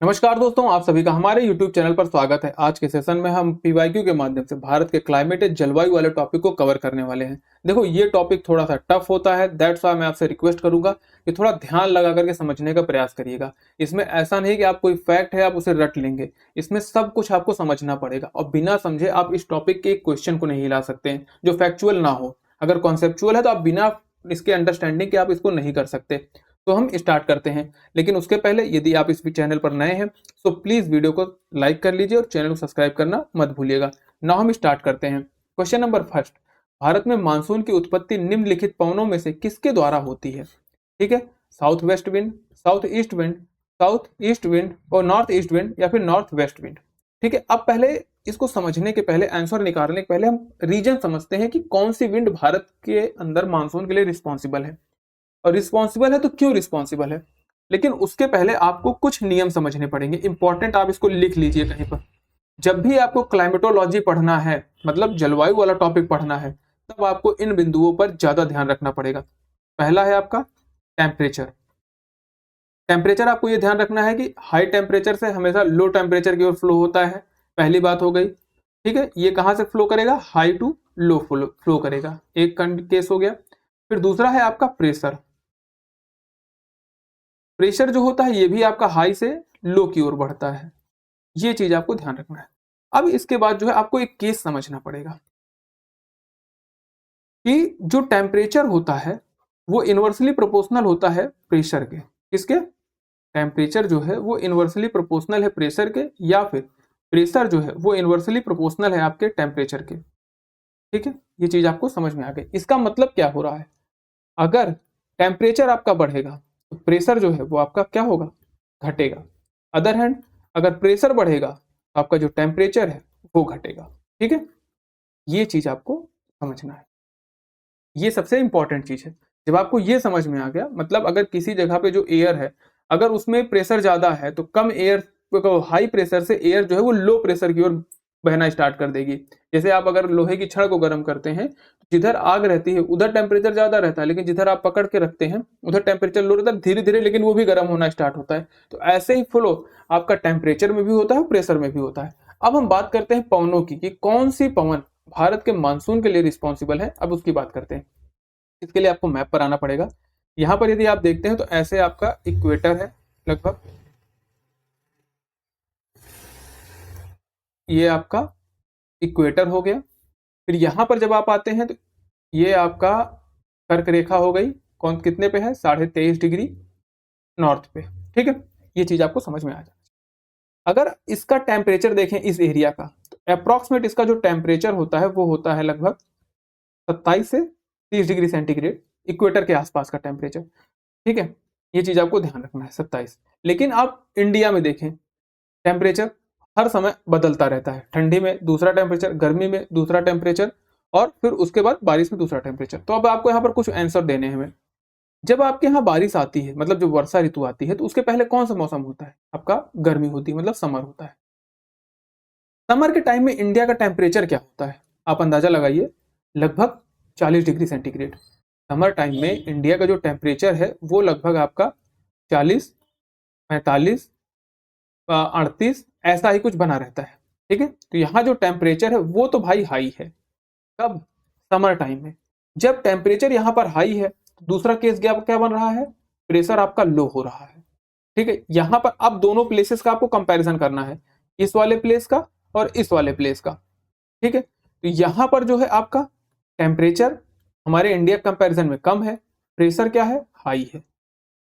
नमस्कार दोस्तों, आप सभी का हमारे YouTube चैनल पर स्वागत है। आज के सेशन में हम पीवाईक्यू के माध्यम से भारत के क्लाइमेट जलवायु वाले टॉपिक को कवर करने वाले हैं। देखो, ये टॉपिक थोड़ा सा टफ होता है, दैट्स व्हाई मैं आपसे रिक्वेस्ट करूंगा कि थोड़ा ध्यान लगा करके समझने का प्रयास करिएगा। इसमें ऐसा नहीं कि आप कोई फैक्ट है आप उसे रट लेंगे, इसमें सब कुछ आपको समझना पड़ेगा और बिना समझे आप इस टॉपिक के एक क्वेश्चन को नहीं हिला सकते हैं जो फैक्चुअल ना हो। अगर कॉन्सेप्चुअल है तो आप बिना इसके अंडरस्टैंडिंग के आप इसको नहीं कर सकते। तो हम स्टार्ट करते हैं, लेकिन उसके पहले यदि आप इस चैनल पर नए हैं तो प्लीज वीडियो को लाइक कर लीजिए और चैनल को सब्सक्राइब करना मत भूलिएगा। नाउ हम स्टार्ट करते हैं। क्वेश्चन नंबर फर्स्ट, भारत में मानसून की उत्पत्ति निम्नलिखित पवनों में से किसके द्वारा होती है? ठीक है, south west wind, south east wind और नॉर्थ ईस्ट विंड या फिर नॉर्थ वेस्ट विंड। ठीक है, अब पहले इसको समझने के पहले, आंसर निकालने के पहले हम रीजन समझते हैं कि कौन सी विंड भारत के अंदर मानसून के लिए रिस्पॉन्सिबल है, और रिस्पॉन्सिबल है तो क्यों रिस्पॉन्सिबल है। लेकिन उसके पहले आपको कुछ नियम समझने पड़ेंगे, इंपॉर्टेंट, आप इसको लिख लीजिए कहीं पर। जब भी आपको क्लाइमेटोलॉजी पढ़ना है, मतलब जलवायु वाला टॉपिक पढ़ना है, तब आपको इन बिंदुओं पर ज्यादा ध्यान रखना पड़ेगा। पहला है आपका टेम्परेचर। टेम्परेचर आपको यह ध्यान रखना है कि हाई टेम्परेचर से हमेशा लो टेम्परेचर की ओर फ्लो होता है, पहली बात हो गई। ठीक है, ये कहां से फ्लो करेगा? हाई टू लो फ्लो करेगा, एक केस हो गया। फिर दूसरा है आपका प्रेशर। प्रेशर जो होता है ये भी आपका हाई से लो की ओर बढ़ता है, ये चीज आपको ध्यान रखना है। अब इसके बाद जो है आपको एक केस समझना पड़ेगा कि जो टेम्परेचर होता है वो इनवर्सली प्रोपोर्शनल होता है प्रेशर के। किसके? टेम्परेचर जो है वो इनवर्सली प्रोपोर्शनल है प्रेशर के, या फिर प्रेशर जो है वो इनवर्सली प्रोपोर्शनल है आपके टेम्परेचर के। ठीक है, ये चीज आपको समझ में आ गई। इसका मतलब क्या हो रहा है? अगर टेम्परेचर आपका बढ़ेगा तो प्रेशर जो है वो आपका क्या होगा? घटेगा। अदर हैंड, अगर प्रेशर बढ़ेगा तो आपका जो टेम्परेचर है वो घटेगा। ठीक है, ये चीज आपको समझना है, ये सबसे इंपॉर्टेंट चीज है। जब आपको ये समझ में आ गया, मतलब अगर किसी जगह पे जो एयर है, अगर उसमें प्रेशर ज्यादा है तो कम एयर, हाई प्रेशर से एयर जो है वो लो प्रेशर की ओर बहना स्टार्ट कर देगी। जैसे आप अगर लोहे की छड़ को गर्म करते हैं, जिधर आग रहती है उधर टेम्परेचर ज्यादा रहता है, लेकिन जिधर आप पकड़ के रखते हैं उधर टेम्परेचर लो रहता है, धीरे धीरे लेकिन वो भी गर्म होना स्टार्ट होता है। तो ऐसे ही फ्लो आपका टेम्परेचर में भी होता है, प्रेशर में भी होता है। अब हम बात करते हैं पवनों की, कि कौन सी पवन भारत के मानसून के लिए रिस्पॉन्सिबल है। अब उसकी बात करते हैं। इसके लिए आपको मैप पर आना पड़ेगा। यहां पर यदि आप देखते हैं तो ऐसे आपका इक्वेटर है लगभग, ये आपका इक्वेटर हो गया। फिर यहां पर जब आप आते हैं तो ये आपका कर्क रेखा हो गई, कौन कितने पे है? 23.5 डिग्री नॉर्थ पे। ठीक है, ये चीज आपको समझ में आ जाए। अगर इसका टेम्परेचर देखें इस एरिया का, तो अप्रोक्सीमेट इसका जो टेम्परेचर होता है वो होता है लगभग 27 से 30 डिग्री सेंटीग्रेड, इक्वेटर के आसपास का टेम्परेचर। ठीक है, ये चीज आपको ध्यान रखना है, 27। लेकिन आप इंडिया में देखें, टेम्परेचर हर समय बदलता रहता है। ठंडी में दूसरा टेम्परेचर, गर्मी में दूसरा टेम्परेचर, और फिर उसके बाद बारिश में दूसरा टेम्परेचर। तो अब आपको यहाँ पर कुछ आंसर देने हैं हमें। जब आपके यहाँ बारिश आती है, मतलब जो वर्षा ऋतु आती है, तो उसके पहले कौन सा मौसम होता है? आपका गर्मी होती है, मतलब समर होता है। समर के टाइम में इंडिया का टेम्परेचर क्या होता है? आप अंदाजा लगाइए, लगभग 40 डिग्री सेंटीग्रेड। समर टाइम में इंडिया का जो टेम्परेचर है वो लगभग आपका 40, 45, 38 ऐसा ही कुछ बना रहता है। ठीक है, तो यहाँ जो टेम्परेचर है वो तो भाई हाई है। कब? समर टाइम में। जब टेम्परेचर यहाँ पर हाई है तो दूसरा केस क्या क्या बन रहा है? प्रेशर आपका लो हो रहा है। ठीक है, यहाँ पर अब दोनों प्लेसेस का आपको कंपैरिजन करना है, इस वाले प्लेस का और इस वाले प्लेस का। ठीक है, तो यहाँ पर जो है आपका टेम्परेचर हमारे इंडिया कंपैरिजन में कम है, प्रेशर क्या है? हाई है।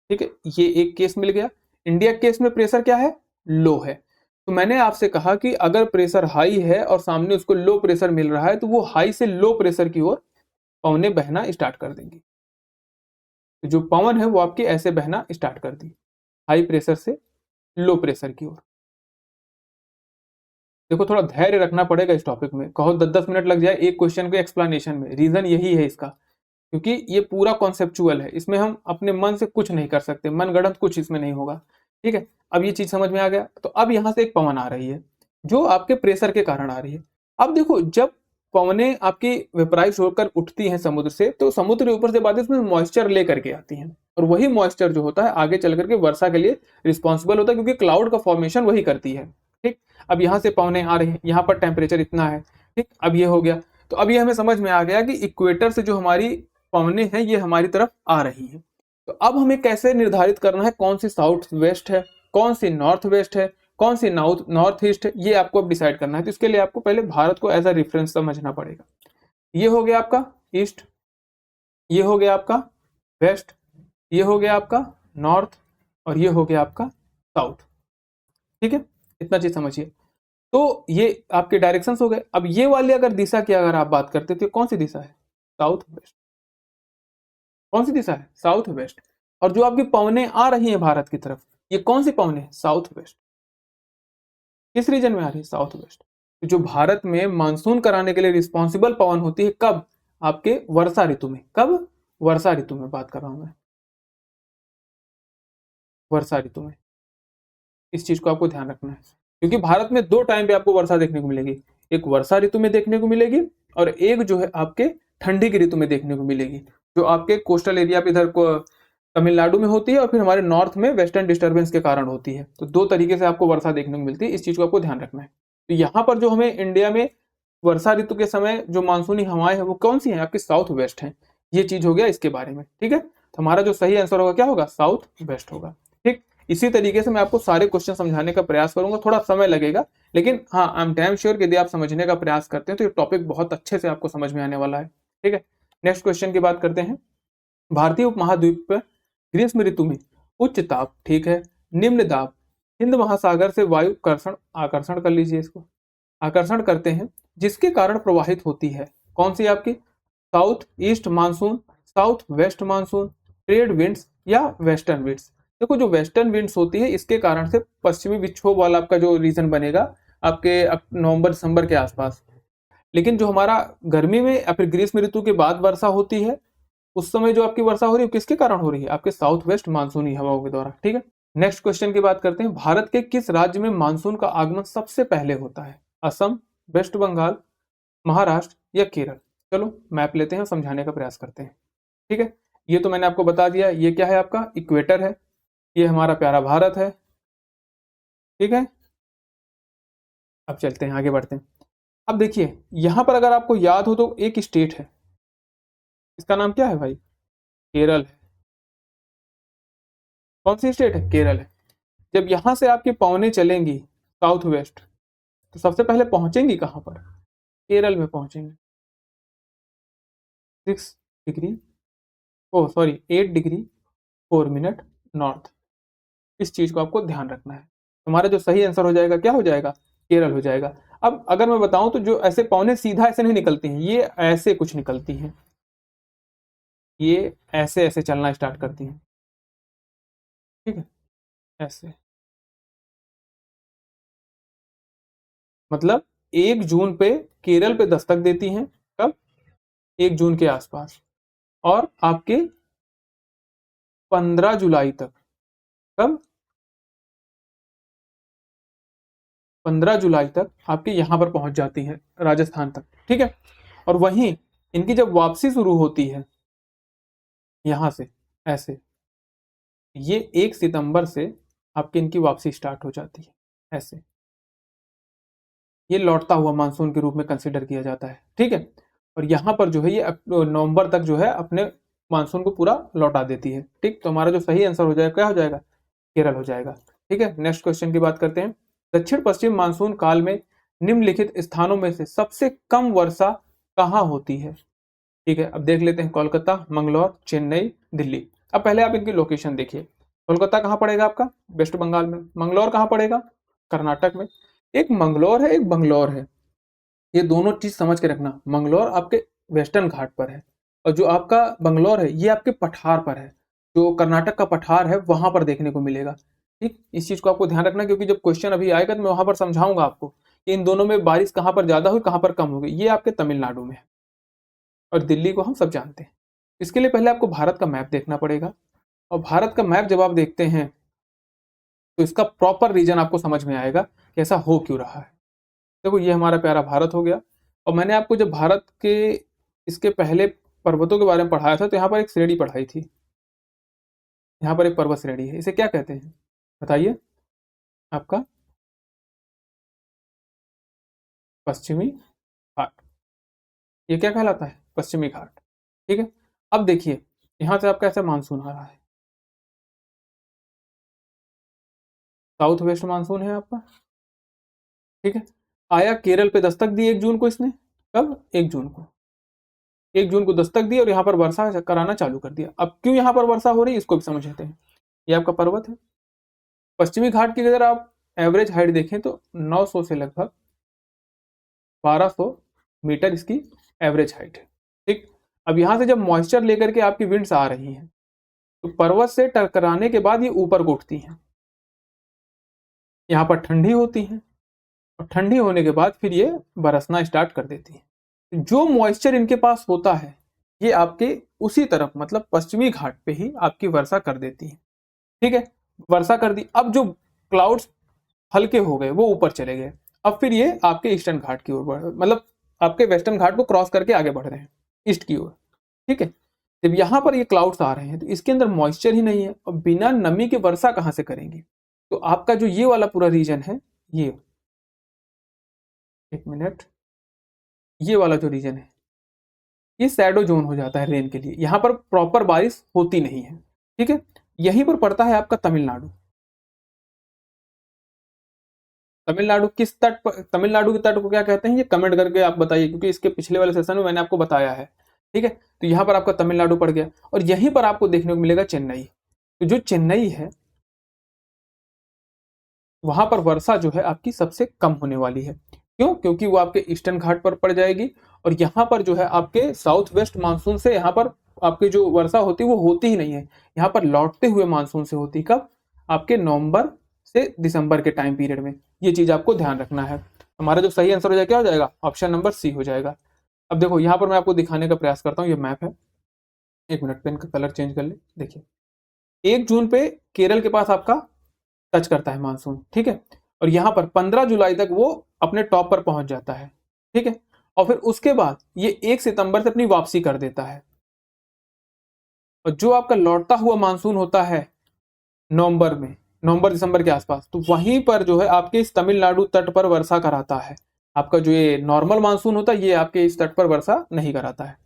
ठीक है, ये एक केस मिल गया। इंडिया केस में प्रेशर क्या है? लो है। तो मैंने आपसे कहा कि अगर प्रेशर हाई है और सामने उसको लो प्रेशर मिल रहा है, तो वो हाई से लो प्रेशर की ओर पवनें बहना स्टार्ट कर देंगी। तो जो पवन है वो आपके ऐसे बहना स्टार्ट कर दी, हाई प्रेशर से लो प्रेशर की ओर। देखो, थोड़ा धैर्य रखना पड़ेगा इस टॉपिक में, कहो 10-10 मिनट लग जाए एक क्वेश्चन के एक्सप्लेनेशन में, रीजन यही है इसका, क्योंकि ये पूरा कॉन्सेप्चुअल है, इसमें हम अपने मन से कुछ नहीं कर सकते, मन गढ़ंत कुछ इसमें नहीं होगा। ठीक है, अब ये चीज समझ में आ गया। तो अब यहां से एक पवन आ रही है जो आपके प्रेशर के कारण आ रही है। अब देखो, जब पवनें आपकी वेपराइज होकर उठती हैं समुद्र से, तो समुद्र के ऊपर से बातें उसमें मॉइस्चर लेकर के आती हैं, और वही मॉइस्चर जो होता है आगे चल करके वर्षा के लिए रिस्पॉन्सिबल होता है, क्योंकि क्लाउड का फॉर्मेशन वही करती है। ठीक, अब यहाँ से पवनें आ रही हैं, यहाँ पर टेम्परेचर इतना है, ठीक, अब ये हो गया। तो अब ये हमें समझ में आ गया कि इक्वेटर से जो हमारी पवनें हैं ये हमारी तरफ आ रही है। तो अब हमें कैसे निर्धारित करना है कौन सी साउथ वेस्ट है, कौन सी नॉर्थ वेस्ट है, कौन सी नॉर्थ ईस्ट है, ये आपको अब डिसाइड करना है। तो इसके लिए आपको पहले भारत को एज अ रेफरेंस समझना पड़ेगा। ये हो गया आपका ईस्ट, ये हो गया आपका वेस्ट, ये हो गया आपका नॉर्थ, और ये हो गया आपका साउथ। ठीक है, इतना चीज समझिए। तो ये आपके डायरेक्शंस हो गए। अब ये वाली अगर दिशा की अगर आप बात करते तो कौन सी दिशा है? South waste. कौन सी दिशा है? South waste. और जो आपकी पवनें आ रही हैं भारत की तरफ, ये कौन सी पवनें? South west. किस रीजन में आ रही है? South west. जो भारत में मानसून कराने के लिए रिस्पॉन्सिबल पवन होती है, कब? आपके वर्षा ऋतु में। कब? वर्षा ऋतु में बात कर रहा हूं मैं, वर्षा ऋतु में। इस चीज को आपको ध्यान रखना है, क्योंकि भारत में दो टाइम पे आपको वर्षा देखने को मिलेगी, एक वर्षा ऋतु में देखने को मिलेगी, और एक जो है आपके ठंडी की ऋतु में देखने को मिलेगी, जो आपके कोस्टल एरिया पे इधर को तमिलनाडु में होती है, और फिर हमारे नॉर्थ में वेस्टर्न डिस्टर्बेंस के कारण होती है। तो दो तरीके से आपको वर्षा देखने को मिलती है, इस चीज को आपको ध्यान रखना है। तो यहाँ पर जो हमें इंडिया में वर्षा ऋतु के समय जो मानसूनी हवाएं हैं वो कौन सी हैं? आपकी साउथ वेस्ट हैं। ये चीज हो गया इसके बारे में। ठीक है, तो हमारा जो सही आंसर होगा क्या होगा? साउथ वेस्ट होगा। ठीक, इसी तरीके से मैं आपको सारे क्वेश्चन समझाने का प्रयास करूंगा, थोड़ा समय लगेगा, लेकिन हाँ, आई एम डैम श्योर कि यदि आप समझने का प्रयास करते हैं तो ये टॉपिक बहुत अच्छे से आपको समझ में आने वाला है। ठीक है, नेक्स्ट क्वेश्चन की बात करते हैं। भारतीय उपमहाद्वीप पर ग्रीष्म ऋतु में उच्च ताप, ठीक है, निम्न दाब, हिंद महासागर से वायु आकर्षण कर लीजिए इसको, आकर्षण करते हैं, जिसके कारण प्रवाहित होती है। कौन सी आपकी? South east monsoon, south west monsoon, trade winds, या वेस्टर्न विंड्स। देखो, जो वेस्टर्न विंड्स होती है इसके कारण से पश्चिमी विक्षोभ वाला आपका जो रीजन बनेगा आपके नवंबर दिसंबर के आसपास। लेकिन जो हमारा गर्मी में या फिर ग्रीष्म ऋतु के बाद वर्षा होती है, उस समय जो आपकी वर्षा हो रही है किसके कारण हो रही है? आपके साउथ वेस्ट मानसूनी हवाओं के द्वारा। ठीक है, नेक्स्ट क्वेश्चन की बात करते हैं। भारत के किस राज्य में मानसून का आगमन सबसे पहले होता है? असम, वेस्ट बंगाल, महाराष्ट्र, या केरल? चलो मैप लेते हैं, समझाने का प्रयास करते हैं। ठीक है, ये तो मैंने आपको बता दिया, ये क्या है? आपका इक्वेटर है, ये हमारा प्यारा भारत है। ठीक है, अब चलते हैं, आगे बढ़ते हैं। अब देखिए, यहां पर अगर आपको याद हो तो एक स्टेट है, इसका नाम क्या है भाई? केरल है। कौन सी स्टेट है? केरल है। जब यहां से आपकी पवनें चलेंगी साउथ वेस्ट, तो सबसे पहले पहुंचेंगी कहां पर? केरल में पहुंचेंगे। 6 डिग्री, ओ सॉरी 8 डिग्री 4 मिनट नॉर्थ। इस चीज को आपको ध्यान रखना है। हमारा जो सही आंसर हो जाएगा क्या हो जाएगा? केरल हो जाएगा। अब अगर मैं बताऊं तो जो ऐसे पवनें सीधा ऐसे नहीं निकलती हैं, ये ऐसे कुछ निकलती हैं, ये ऐसे ऐसे चलना स्टार्ट करती हैं। ठीक है, ऐसे, मतलब 1 जून पे केरल पे दस्तक देती हैं। कब? 1 जून के आसपास, और आपके 15 जुलाई तक। कब? 15 जुलाई तक आपके यहां पर पहुंच जाती है, राजस्थान तक। ठीक है, और वहीं इनकी जब वापसी शुरू होती है यहां से ऐसे, ये 1 सितंबर से आपकी इनकी वापसी स्टार्ट हो जाती है ऐसे। ये लौटता हुआ मानसून के रूप में कंसिडर किया जाता है। ठीक है, और यहाँ पर जो है ये नवंबर तक जो है अपने मानसून को पूरा लौटा देती है। ठीक, तो हमारा जो सही आंसर हो जाएगा क्या हो जाएगा? केरल हो जाएगा। ठीक है, नेक्स्ट क्वेश्चन की बात करते हैं। दक्षिण पश्चिम मानसून काल में निम्नलिखित स्थानों में से सबसे कम वर्षा कहाँ होती है? ठीक है, अब देख लेते हैं। कोलकाता, मंगलौर, चेन्नई, दिल्ली। अब पहले आप इनकी लोकेशन देखिए। कोलकाता कहाँ पड़ेगा आपका? वेस्ट बंगाल में। मंगलौर कहाँ पड़ेगा? कर्नाटक में। एक मंगलौर है, एक बंगलौर है, ये दोनों चीज समझ के रखना। मंगलौर आपके वेस्टर्न घाट पर है, और जो आपका बंगलौर है ये आपके पठार पर है, जो कर्नाटक का पठार है वहां पर देखने को मिलेगा। ठीक, इस चीज को आपको ध्यान रखना, क्योंकि जब क्वेश्चन अभी आएगा तो मैं वहां पर समझाऊंगा आपको कि इन दोनों में बारिश कहां पर ज्यादा हुई, कहां पर कम हो गई। ये आपके तमिलनाडु में है, और दिल्ली को हम सब जानते हैं। इसके लिए पहले आपको भारत का मैप देखना पड़ेगा, और भारत का मैप जब आप देखते हैं तो इसका प्रॉपर रीजन आपको समझ में आएगा कि ऐसा हो क्यों रहा है। देखो, ये हमारा प्यारा भारत हो गया, और मैंने आपको जब भारत के इसके पहले पर्वतों के बारे में पढ़ाया था तो यहाँ पर एक श्रेणी पढ़ाई थी, यहाँ पर एक पर्वत श्रेणी है, इसे क्या कहते हैं बताइए आपका? पश्चिमी घाट। ये क्या कहलाता है? पश्चिमी घाट। ठीक है, अब देखिए यहाँ से आपका ऐसा मानसून आ रहा है, साउथ वेस्ट मानसून है आपका। ठीक है, आया केरल पे दस्तक दी 1 जून को इसने। कब? 1 जून को। 1 जून को दस्तक दी और यहाँ पर वर्षा कराना चालू कर दिया। अब क्यों यहाँ पर वर्षा हो रही है इसको भी समझते हैं। ये आपका पर्वत है, पश्चिमी घाट की अगर आप एवरेज हाइट देखें तो 900 से लगभग 1200 मीटर इसकी एवरेज हाइट है। ठीक, अब यहाँ से जब मॉइस्चर लेकर के आपकी विंड्स आ रही हैं तो पर्वत से टकराने के बाद ये ऊपर को उठती हैं, यहाँ पर ठंडी होती हैं और ठंडी होने के बाद फिर ये बरसना स्टार्ट कर देती है। जो मॉइस्चर इनके पास होता है ये आपके उसी तरफ मतलब पश्चिमी घाट पे ही आपकी वर्षा कर देती है। ठीक है, वर्षा कर दी। अब जो क्लाउड्स हल्के हो गए वो ऊपर चले गए, अब फिर ये आपके ईस्टर्न घाट की ओर बढ़ मतलब आपके वेस्टर्न घाट को क्रॉस करके आगे बढ़ रहे हैं ईस्ट की ओर। ठीक है, जब यहाँ पर ये क्लाउड्स आ रहे हैं तो इसके अंदर मॉइस्चर ही नहीं है और बिना नमी के वर्षा कहाँ से करेंगे? तो आपका जो ये वाला पूरा रीजन है, ये एक मिनट, ये वाला जो रीजन है ये शैडो जोन हो जाता है रेन के लिए, यहाँ पर प्रॉपर बारिश होती नहीं है। ठीक है, यहीं पर पड़ता है आपका तमिलनाडु। तमिलनाडु किस तट पर, तमिलनाडु के तट को क्या कहते हैं ये कमेंट करके आप बताइए, क्योंकि इसके पिछले वाले सेशन में मैंने आपको बताया है। ठीक है, तो यहाँ पर आपका तमिलनाडु पड़ गया और यहीं पर आपको देखने को मिलेगा चेन्नई। तो जो चेन्नई है वहां पर वर्षा जो है आपकी सबसे कम होने वाली है। क्यों? क्योंकि वो आपके ईस्टर्न घाट पर पड़ जाएगी और यहाँ पर जो है आपके साउथ वेस्ट मानसून से यहाँ पर आपकी जो वर्षा होती है वो होती ही नहीं है, यहाँ पर लौटते हुए मानसून से होती। कब? आपके नवंबर से दिसंबर के टाइम पीरियड में। ये चीज आपको ध्यान रखना है। हमारा जो सही आंसर हो जाएगा क्या हो जाएगा? ऑप्शन नंबर सी हो जाएगा। अब देखो यहाँ पर मैं आपको दिखाने का प्रयास करता हूँ, ये मैप है। 1 मिनट, पेन का कलर चेंज कर ले। देखिए 1 जून पे केरल के पास आपका टच करता है मानसून। ठीक है, और यहाँ पर 15 जुलाई तक वो अपने टॉप पर पहुंच जाता है। ठीक है, और फिर उसके बाद ये 1 सितंबर से अपनी वापसी कर देता है और जो आपका लौटता हुआ मानसून होता है नवंबर में, नवंबर दिसंबर के आसपास, तो वहीं पर जो है आपके इस तमिलनाडु तट पर वर्षा कराता है। आपका जो ये नॉर्मल मानसून होता है ये आपके इस तट पर वर्षा नहीं कराता है।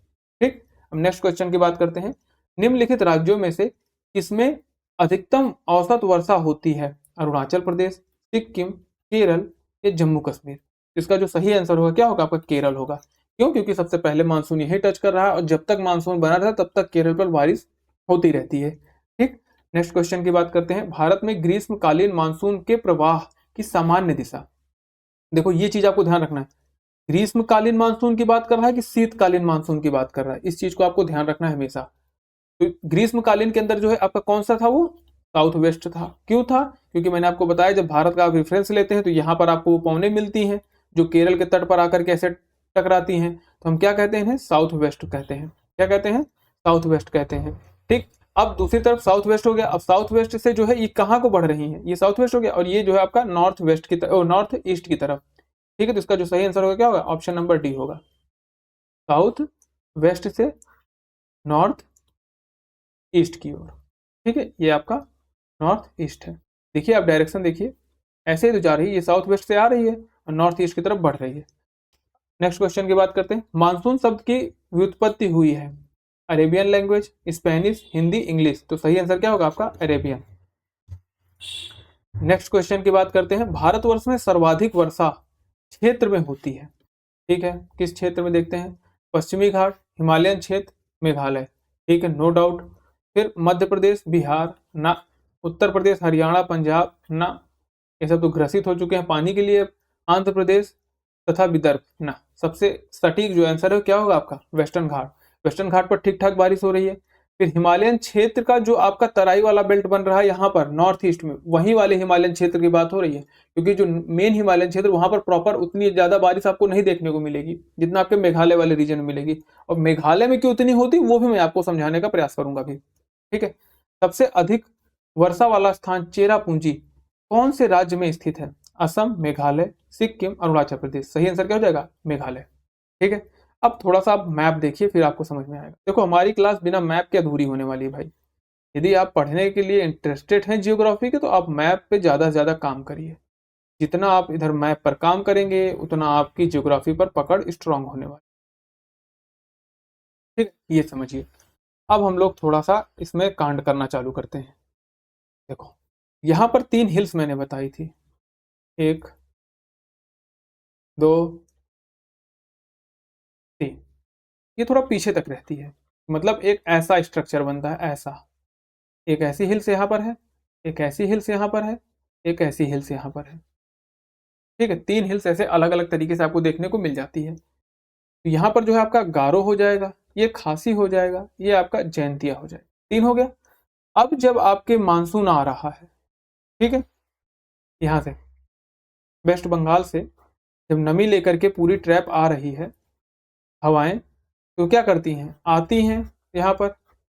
ठीक, अब नेक्स्ट क्वेश्चन की बात करते हैं। निम्नलिखित राज्यों में से किसमें अधिकतम औसत वर्षा होती है? अरुणाचल प्रदेश, सिक्किम, केरल या जम्मू कश्मीर? इसका जो सही आंसर होगा क्या होगा? आपका केरल होगा। क्यों? क्योंकि सबसे पहले मानसून यही टच कर रहा है और जब तक मानसून बना रहा तब तक केरल पर बारिश होती रहती है। ठीक, नेक्स्ट क्वेश्चन की बात करते हैं। भारत में ग्रीष्मकालीन मानसून के प्रवाह की सामान्य दिशा। देखो ये चीज आपको ध्यान रखना है, ग्रीष्मकालीन मानसून की बात कर रहा है कि शीतकालीन मानसून की बात कर रहा है, इस चीज को आपको ध्यान रखना है हमेशा। तो ग्रीष्मकालीन के अंदर जो है आपका कौन सा था? वो साउथ वेस्ट था। क्यों था? क्योंकि मैंने आपको बताया जब भारत का आप रेफरेंस लेते हैं तो यहाँ पर आपको वो पवनें मिलती हैं जो केरल के तट पर आकर के ऐसे टकराती हैं, तो हम क्या कहते हैं? साउथ वेस्ट कहते हैं। क्या कहते हैं? साउथ वेस्ट कहते हैं। ठीक, अब दूसरी तरफ साउथ वेस्ट हो गया। अब साउथ वेस्ट से जो है ये कहाँ को बढ़ रही है? ये साउथ वेस्ट हो गया और ये जो है आपका नॉर्थ वेस्ट की तरफ, नॉर्थ ईस्ट की तरफ। ठीक है, तो इसका जो सही आंसर होगा क्या होगा? ऑप्शन नंबर डी होगा, साउथ वेस्ट से नॉर्थ ईस्ट की ओर। ठीक है, ये आपका नॉर्थ ईस्ट है। देखिए आप डायरेक्शन देखिए, ऐसे ही तो जा रही है, ये साउथ वेस्ट से आ रही है और नॉर्थ ईस्ट की तरफ बढ़ रही है। नेक्स्ट क्वेश्चन की बात करते हैं। मानसून शब्द की व्युत्पत्ति हुई है Arabian language, Spanish, Hindi, English? तो सही आंसर क्या होगा आपका? अरेबियन। नेक्स्ट क्वेश्चन की बात करते हैं। भारतवर्ष में सर्वाधिक वर्षा क्षेत्र में होती है। ठीक है, किस क्षेत्र में? देखते हैं, पश्चिमी घाट, हिमालयन क्षेत्र, मेघालय। ठीक है, नो डाउट। फिर मध्य प्रदेश, बिहार ना, उत्तर प्रदेश, हरियाणा, पंजाब ना, ये सब तो ग्रसित हो चुके हैं पानी के लिए, आंध्र प्रदेश तथा विदर्भ ना। सबसे सटीक जो आंसर है क्या होगा आपका? वेस्टर्न घाट। वेस्टर्न घाट पर ठीक ठाक बारिश हो रही है। फिर हिमालयन क्षेत्र का जो आपका तराई वाला बेल्ट बन रहा है यहाँ पर नॉर्थ ईस्ट में, वही वाले हिमालयन क्षेत्र की बात हो रही है, क्योंकि जो मेन हिमालयन क्षेत्र वहां पर प्रॉपर उतनी ज्यादा बारिश आपको नहीं देखने को मिलेगी जितना आपके मेघालय वाले रीजन में मिलेगी। और मेघालय में क्यों उतनी होती वो भी मैं आपको समझाने का प्रयास करूंगा अभी। ठीक है, सबसे अधिक वर्षा वाला स्थान चेरापूंजी कौन से राज्य में स्थित है? असम, मेघालय, सिक्किम, अरुणाचल प्रदेश? सही आंसर क्या हो जाएगा? मेघालय। ठीक है। अब थोड़ा सा आप मैप देखिए, फिर आपको समझ में आएगा। देखो हमारी क्लास बिना मैप के अधूरी होने वाली है भाई। यदि आप पढ़ने के लिए इंटरेस्टेड हैं जियोग्राफी के, तो आप मैप पे ज़्यादा से ज़्यादा काम करिए। जितना आप इधर मैप पर काम करेंगे उतना आपकी ज्योग्राफी पर पकड़ स्ट्रांग होने वाली। ठीक, ये समझिए। अब हम लोग थोड़ा सा इसमें कांड करना चालू करते हैं। देखो यहाँ पर 3 हिल्स मैंने बताई थी, 1 2 3। ये थोड़ा पीछे तक रहती है, मतलब एक ऐसा स्ट्रक्चर बनता है, ऐसा। एक ऐसी हिल्स यहाँ पर है, एक ऐसी हिल्स यहाँ पर है, एक ऐसी हिल्स यहाँ पर है। ठीक है, 3 हिल्स ऐसे अलग अलग तरीके से आपको देखने को मिल जाती है। तो यहाँ पर जो है आपका गारो हो जाएगा, ये खासी हो जाएगा, ये आपका जैंतिया हो जाएगा। 3 हो गया। अब जब आपके मानसून आ रहा है, ठीक है, यहाँ से वेस्ट बंगाल से जब नमी लेकर के पूरी ट्रैप आ रही है हवाएं, तो क्या करती हैं, आती हैं यहाँ पर।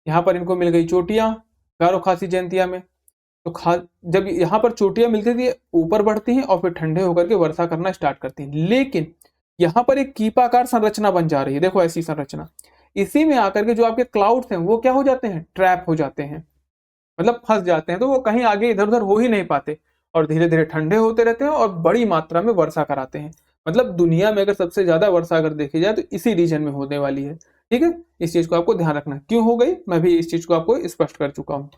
यहाँ पर इनको मिल गई चोटियाँ गारो खासी जैंतिया में। तो जब यहाँ पर चोटियां मिलती थी, ऊपर बढ़ती हैं और फिर ठंडे होकर के वर्षा करना स्टार्ट करती हैं। लेकिन यहाँ पर एक कीपाकार संरचना बन जा रही है, देखो ऐसी संरचना। इसी में आकर के जो आपके क्लाउड्स हैं वो क्या हो जाते हैं, ट्रैप हो जाते हैं, मतलब फंस जाते हैं। तो वो कहीं आगे इधर उधर हो ही नहीं पाते और धीरे धीरे ठंडे होते रहते हैं और बड़ी मात्रा में वर्षा कराते हैं। मतलब दुनिया में अगर सबसे ज्यादा वर्षा अगर देखी जाए तो इसी रीजन में होने वाली है। ठीक है, इस चीज को आपको ध्यान रखना। क्यों हो गई, मैं भी इस चीज को आपको स्पष्ट कर चुका हूं।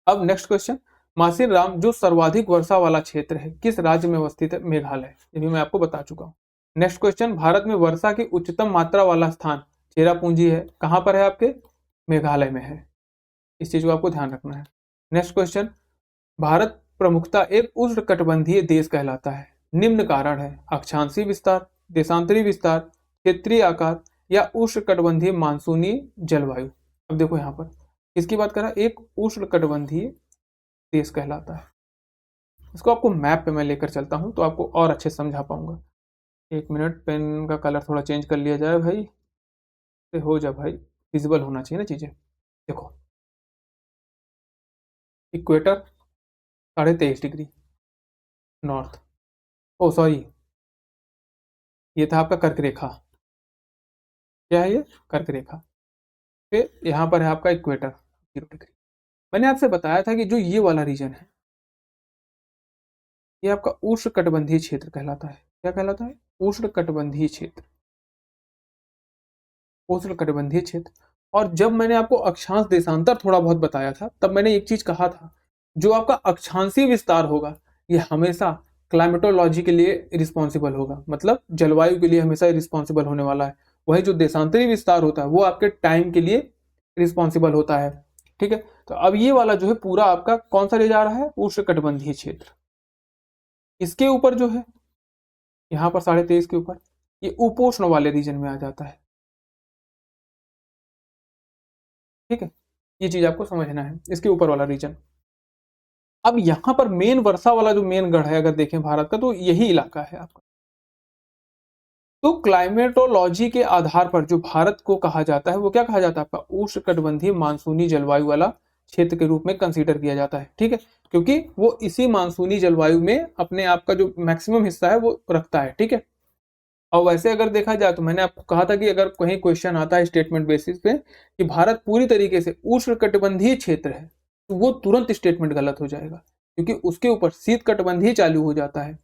अब नेक्स्ट क्वेश्चन, मासिन राम जो सर्वाधिक वर्षा वाला क्षेत्र है किस राज्य में अवस्थित है, मेघालय। ये भी मैं आपको बता चुका हूँ। नेक्स्ट क्वेश्चन, भारत में वर्षा की उच्चतम मात्रा वाला स्थान चेरापूंजी है, कहां पर है आपके, मेघालय में है। इस चीज को आपको ध्यान रखना है। नेक्स्ट क्वेश्चन, भारत प्रमुखता एक उष्णकटिबंधीय देश कहलाता है, निम्न कारण है, अक्षांशीय विस्तार, देशांतरी विस्तार, क्षेत्रीय आकार या उष्णकटिबंधीय मानसूनी जलवायु। अब देखो यहाँ पर किसकी बात कर रहा है, एक उष्णकटिबंधीय देश कहलाता है। इसको आपको मैप पे मैं लेकर चलता हूं तो आपको और अच्छे समझा पाऊंगा। 1 मिनट, पेन का कलर थोड़ा चेंज कर लिया जाए भाई, हो जाए भाई, विजिबल होना चाहिए ना चीजें। देखो इक्वेटर 23.5 डिग्री नॉर्थ, ओ सॉरी, ये था आपका कर्क रेखा। क्या है ये, कर्क रेखा। फिर यहाँ पर है आपका इक्वेटर 0 डिग्री। मैंने आपसे बताया था कि जो ये वाला रीजन है ये आपका उष्णकटिबंधीय क्षेत्र कहलाता है। क्या कहलाता है, उष्णकटिबंधीय क्षेत्र, उष्णकटिबंधीय क्षेत्र। और जब मैंने आपको अक्षांश देशांतर थोड़ा बहुत बताया था, तब मैंने एक चीज कहा था, जो आपका अक्षांशीय विस्तार होगा ये हमेशा क्लाइमेटोलॉजी के लिए रिस्पॉन्सिबल होगा, मतलब जलवायु के लिए हमेशा रिस्पॉन्सिबल होने वाला है। वही जो देशांतरी विस्तार होता है वो आपके टाइम के लिए रिस्पॉन्सिबल होता है। ठीक है, तो अब ये वाला जो है पूरा आपका कौन सा ले जा रहा है, उष्णकटिबंधीय क्षेत्र। इसके ऊपर जो है यहाँ पर 23.5 के ऊपर ये उपोष्ण वाले रीजन में आ जाता है। ठीक है, ये चीज आपको समझना है, इसके ऊपर वाला रीजन। अब यहां पर मेन वर्षा वाला जो मेन गढ़ है अगर देखें भारत का, तो यही इलाका है आपका। तो क्लाइमेटोलॉजी के आधार पर जो भारत को कहा जाता है वो क्या कहा जाता है, आपका उष्णकटिबंधीय मानसूनी जलवायु वाला क्षेत्र के रूप में कंसीडर किया जाता है। ठीक है, क्योंकि वो इसी मानसूनी जलवायु में अपने आप का जो मैक्सिमम हिस्सा है वो रखता है। ठीक है, और वैसे अगर देखा जाए तो मैंने आपको कहा था कि अगर कहीं क्वेश्चन आता है स्टेटमेंट बेसिस पे कि भारत पूरी तरीके से उष्णकटिबंधीय क्षेत्र है, तो वो तुरंत स्टेटमेंट गलत हो जाएगा, क्योंकि उसके ऊपर शीत कटिबंधीय चालू हो जाता है।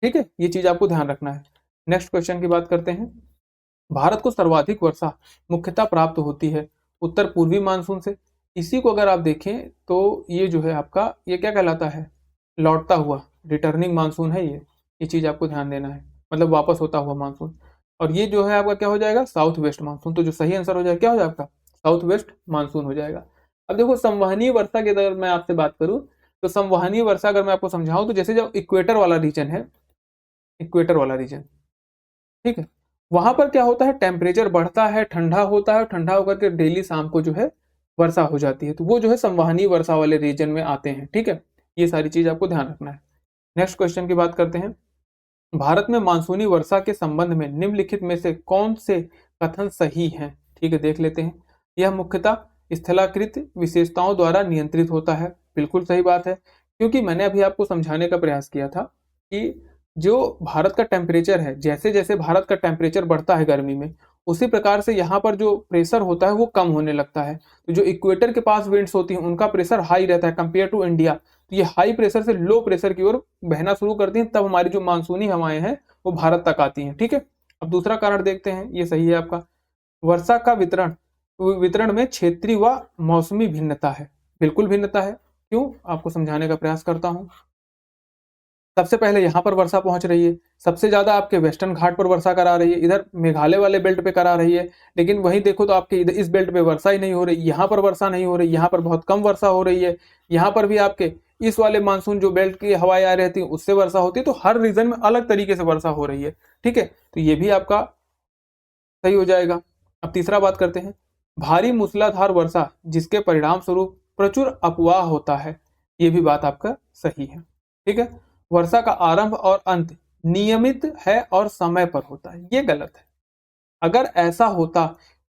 ठीक है, ये चीज आपको ध्यान रखना है। नेक्स्ट क्वेश्चन की बात करते हैं। भारत को सर्वाधिक वर्षा मुख्यतः प्राप्त होती है उत्तर पूर्वी मानसून से। इसी को अगर आप देखें तो ये जो है आपका ये क्या कहलाता है, लौटता हुआ रिटर्निंग मानसून है ये चीज आपको ध्यान देना है, मतलब वापस होता हुआ मानसून। और ये जो है आपका क्या हो जाएगा, साउथ वेस्ट मानसून। तो जो सही आंसर हो जाएगा क्या हो जाएगा आपका, साउथ वेस्ट मानसून हो जाएगा। अब देखो संवहनीय वर्षा की अगर मैं आपसे बात करूं तो संवहनीय वर्षा अगर मैं आपको समझाऊं तो जैसे जो इक्वेटर वाला रीजन है, इक्वेटर वाला रीजन, ठीक है, वहां पर क्या होता है, टेम्परेचर बढ़ता है, ठंडा होता है, ठंडा होकर के डेली शाम को जो है वर्षा हो जाती है। तो वो जो है संवहनीय वर्षा वाले रीजन में आते हैं। ठीक है, ये सारी चीज आपको ध्यान रखना है। नेक्स्ट क्वेश्चन की बात करते हैं। भारत में मानसूनी वर्षा के संबंध में निम्नलिखित में से कौन से कथन सही हैं। ठीक है, देख लेते हैं। यह मुख्यतः स्थलाकृत विशेषताओं द्वारा नियंत्रित होता है। बिल्कुल सही बात है, क्योंकि मैंने अभी आपको समझाने का प्रयास किया था कि जो भारत का टेम्परेचर है, जैसे जैसे भारत का टेम्परेचर बढ़ता है गर्मी में, उसी प्रकार से यहाँ पर जो प्रेशर होता है वो कम होने लगता है। तो जो इक्वेटर के पास विंड्स होती हैं उनका प्रेशर हाई रहता है कंपेयर टू इंडिया, तो ये हाई प्रेशर से लो प्रेशर की ओर बहना शुरू करती हैं, तब हमारी जो मानसूनी हवाएं हैं वो भारत तक आती हैं। ठीक है, अब दूसरा कारण देखते हैं, ये सही है आपका। वर्षा का वितरण वितरण में क्षेत्रीय व मौसमी भिन्नता है। बिल्कुल भिन्नता है, क्यों, आपको समझाने का प्रयास करता हूं। सबसे पहले यहाँ पर वर्षा पहुंच रही है, सबसे ज्यादा आपके वेस्टर्न घाट पर वर्षा करा रही है, इधर मेघालय वाले बेल्ट पे करा रही है। लेकिन वहीं देखो तो आपके इधर इस बेल्ट पे वर्षा ही नहीं हो रही, यहाँ पर वर्षा नहीं हो रही, यहाँ पर बहुत कम वर्षा हो रही है। यहाँ पर भी आपके इस वाले मानसून जो बेल्ट की हवाएं आ रहती है उससे वर्षा होती है, तो हर रीजन में अलग तरीके से वर्षा हो रही है। ठीक है, तो ये भी आपका सही हो जाएगा। अब तीसरा बात करते हैं, भारी मूसलाधार वर्षा जिसके परिणाम स्वरूप प्रचुर अपवाह होता है, ये भी बात आपका सही है। ठीक है, वर्षा का आरंभ और अंत नियमित है और समय पर होता है, ये गलत है। अगर ऐसा होता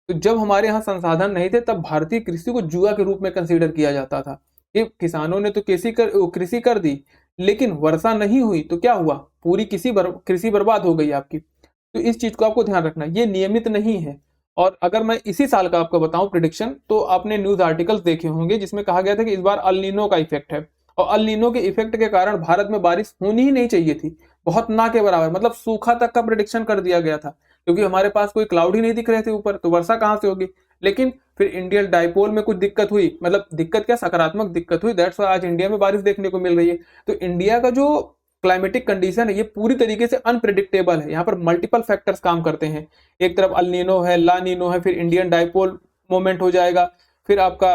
तो जब हमारे यहाँ संसाधन नहीं थे तब भारतीय कृषि को जुआ के रूप में कंसीडर किया जाता था कि किसानों ने तो कृषि कर दी, लेकिन वर्षा नहीं हुई तो क्या हुआ, पूरी कृषि बर्बाद हो गई आपकी। तो इस चीज को आपको ध्यान रखना, ये नियमित नहीं है। और अगर मैं इसी साल का आपको बताऊं प्रिडिक्शन, तो आपने न्यूज आर्टिकल्स देखे होंगे जिसमें कहा गया था कि इस बार अल नीनो का इफेक्ट है, और अल नीनो के इफेक्ट के कारण भारत में बारिश होनी ही नहीं चाहिए थी, बहुत ना के बराबर, मतलब सूखा तक का प्रिडिक्शन कर दिया गया था, क्योंकि हमारे पास कोई क्लाउड ही नहीं दिख रहे थे ऊपर, तो वर्षा कहां से होगी। लेकिन फिर इंडियन डाइपोल में कुछ दिक्कत हुई, मतलब दिक्कत क्या, सकारात्मक दिक्कत हुई, दैट्स व्हाई आज इंडिया में बारिश देखने को मिल रही है। तो इंडिया का जो क्लाइमेटिक कंडीशन है ये पूरी तरीके से अनप्रिडिक्टेबल है, यहाँ पर मल्टीपल फैक्टर्स काम करते हैं। एक तरफ अल नीनो है, ला नीनो है, फिर इंडियन डाइपोल मोमेंट हो जाएगा, फिर आपका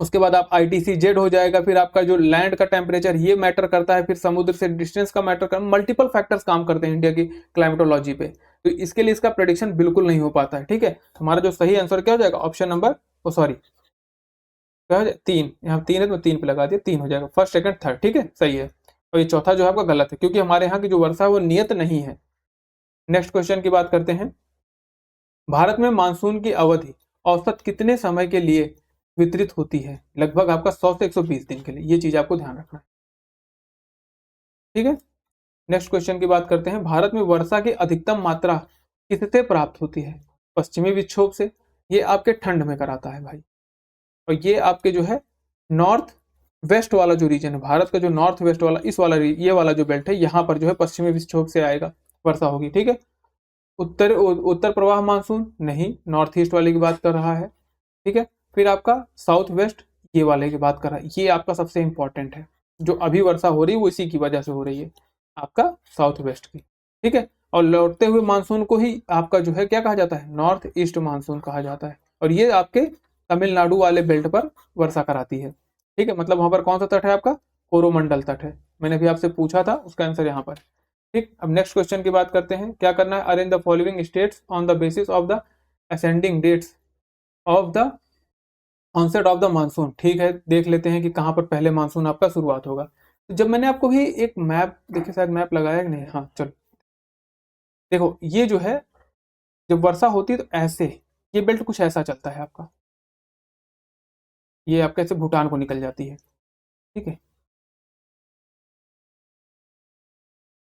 उसके बाद आप ITC-Z हो जाएगा, फिर आपका जो लैंड का टेम्परेचर ये मैटर करता है, फिर समुद्र से डिस्टेंस का मैटर करता है, मल्टीपल फैक्टर्स काम करते हैं इंडिया की क्लाइमेटोलॉजी पे। तो इसके लिए इसका प्रेडिक्शन बिल्कुल नहीं हो पाता है। ठीक है, हमारा जो सही आंसर क्या हो जाएगा, ऑप्शन नंबर सॉरी क्या हो जाएगा, 3, यहाँ 3 है तो 3 पे लगा दिया, 3 हो जाएगा, फर्स्ट सेकंड थर्ड। ठीक है, सही है। और ये चौथा जो है आपका गलत है, क्योंकि हमारे यहाँ की जो वर्षा है वो नियत नहीं है। नेक्स्ट क्वेश्चन की बात करते हैं, भारत में मानसून की अवधि औसत कितने समय के लिए वितरित होती है, लगभग आपका 100 से 120 दिन के लिए, ये चीज आपको ध्यान रखना है। ठीक है, नेक्स्ट क्वेश्चन की बात करते हैं, भारत में वर्षा की अधिकतम मात्रा किससे प्राप्त होती है, पश्चिमी विक्षोभ से, ये आपके ठंड में कराता है भाई। और ये आपके जो है नॉर्थ वेस्ट वाला जो रीजन है भारत का, जो नॉर्थ वेस्ट वाला इस वाला ये वाला जो बेल्ट है, यहाँ पर जो है पश्चिमी विक्षोभ से आएगा वर्षा होगी। ठीक है, उत्तर प्रवाह मानसून नहीं, नॉर्थ ईस्ट वाले की बात कर रहा है। ठीक है, फिर आपका साउथ वेस्ट ये वाले की बात कर रहा है, ये आपका सबसे इंपॉर्टेंट है, जो अभी वर्षा हो रही है वो इसी की वजह से हो रही है, आपका साउथ वेस्ट की। ठीक है, और लौटते हुए मानसून को ही आपका जो है क्या कहा जाता है, नॉर्थ ईस्ट मानसून कहा जाता है, और ये आपके तमिलनाडु वाले बेल्ट पर वर्षा कराती है। ठीक है, मतलब वहां पर कौन सा तट है आपका, कोरोमंडल तट है, मैंने भी आपसे पूछा था, उसका आंसर यहाँ पर। ठीक, अब नेक्स्ट क्वेश्चन की बात करते हैं, क्या करना है, arrange the following states on the basis of the ascending dates of the onset of the monsoon. ठीक है, देख लेते हैं कि कहां पर पहले मानसून आपका शुरुआत होगा। तो जब मैंने आपको भी एक मैप, देखिए शायद मैप लगाया कि नहीं, हाँ चलो देखो, ये जो है जब वर्षा होती है तो ऐसे ये बेल्ट कुछ ऐसा चलता है आपका, ये आपका ऐसे भूटान को निकल जाती है। ठीक है,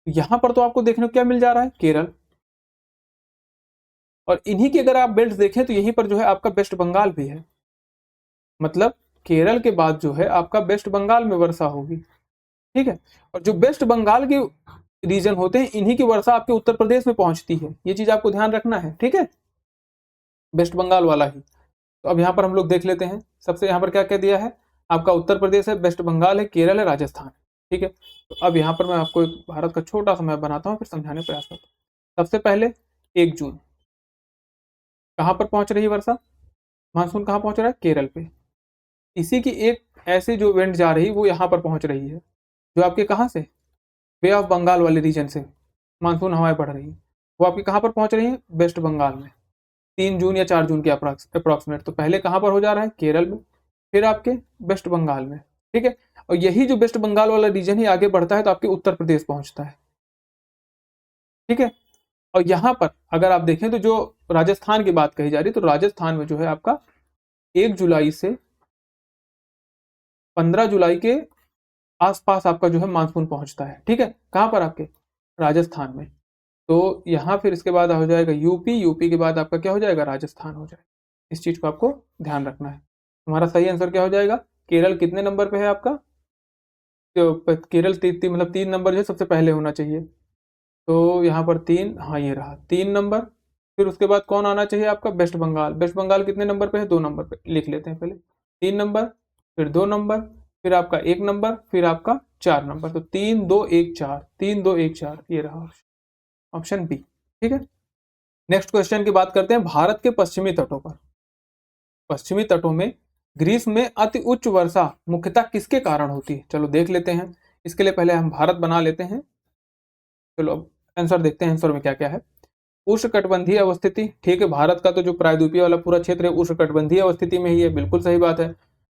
यहां पर तो आपको देखने को क्या मिल जा रहा है, केरल, और इन्हीं की अगर आप बेल्ट देखें तो यहीं पर जो है आपका वेस्ट बंगाल भी है, मतलब केरल के बाद जो है आपका वेस्ट बंगाल में वर्षा होगी। ठीक है, और जो वेस्ट बंगाल के रीजन होते हैं इन्हीं की वर्षा आपके उत्तर प्रदेश में पहुंचती है, ये चीज आपको ध्यान रखना है। ठीक है, वेस्ट बंगाल वाला ही। तो अब यहाँ पर हम लोग देख लेते हैं, सबसे यहाँ पर क्या कह दिया है, आपका उत्तर प्रदेश है, वेस्ट बंगाल है, केरल है, राजस्थान। ठीक है, तो अब यहाँ पर मैं आपको एक भारत का छोटा सा मैप बनाता हूँ, फिर समझाने का प्रयास करता हूँ। सबसे पहले 1 जून कहाँ पर पहुंच रही है वर्षा, मानसून कहाँ पहुंच रहा है, केरल पे। इसी की एक ऐसी जो इवेंट जा रही वो यहाँ पर पहुंच रही है, जो आपके कहाँ से, बे ऑफ बंगाल वाले रीजन से मानसून हवाएं बढ़ रही है, वो आपके कहाँ पर पहुंच रही है, वेस्ट बंगाल में। 3 जून या 4 जून के अप्रॉक्सीमेट, तो पहले कहाँ पर हो जा रहा है, केरल में, फिर आपके वेस्ट बंगाल में। ठीक है, और यही जो वेस्ट बंगाल वाला रीजन ही आगे बढ़ता है तो आपके उत्तर प्रदेश पहुंचता है। ठीक है, और यहाँ पर अगर आप देखें तो जो राजस्थान की बात कही जा रही है, तो राजस्थान में जो है आपका 1 जुलाई से 15 जुलाई के आसपास आपका जो है मानसून पहुंचता है। ठीक है, कहां पर आपके राजस्थान में। तो यहाँ फिर इसके बाद हो जाएगा यूपी, यूपी के बाद आपका क्या हो जाएगा, राजस्थान हो जाएगा। इस चीज को आपको ध्यान रखना है। हमारा सही आंसर क्या हो जाएगा, केरल कितने नंबर पे है आपका, तो केरल मतलब 3 नंबर जो है सबसे पहले होना चाहिए। तो यहाँ पर 3, हाँ ये रहा 3 नंबर। फिर उसके बाद कौन आना चाहिए आपका, वेस्ट बंगाल। वेस्ट बंगाल कितने नंबर पे है, 2 नंबर पे, लिख लेते हैं पहले। 3 नंबर, फिर 2 नंबर, फिर आपका 1 नंबर, फिर आपका 4 नंबर। तो 3 2 1 4, 3 2 1 4, ये रहा ऑप्शन बी। ठीक है, नेक्स्ट क्वेश्चन की बात करते हैं। भारत के पश्चिमी तटों पर, पश्चिमी तटों में ग्रीष्म में अति उच्च वर्षा मुख्यतः किसके कारण होती है, चलो देख लेते हैं। इसके लिए पहले हम भारत बना लेते हैं। चलो अब आंसर देखते हैं, आंसर में क्या क्या है। उष्णकटिबंधीय अवस्थिति, ठीक है, भारत का तो जो प्रायद्वीपीय वाला पूरा क्षेत्र है उष्णकटिबंधीय अवस्थिति में ही है, बिल्कुल सही बात है।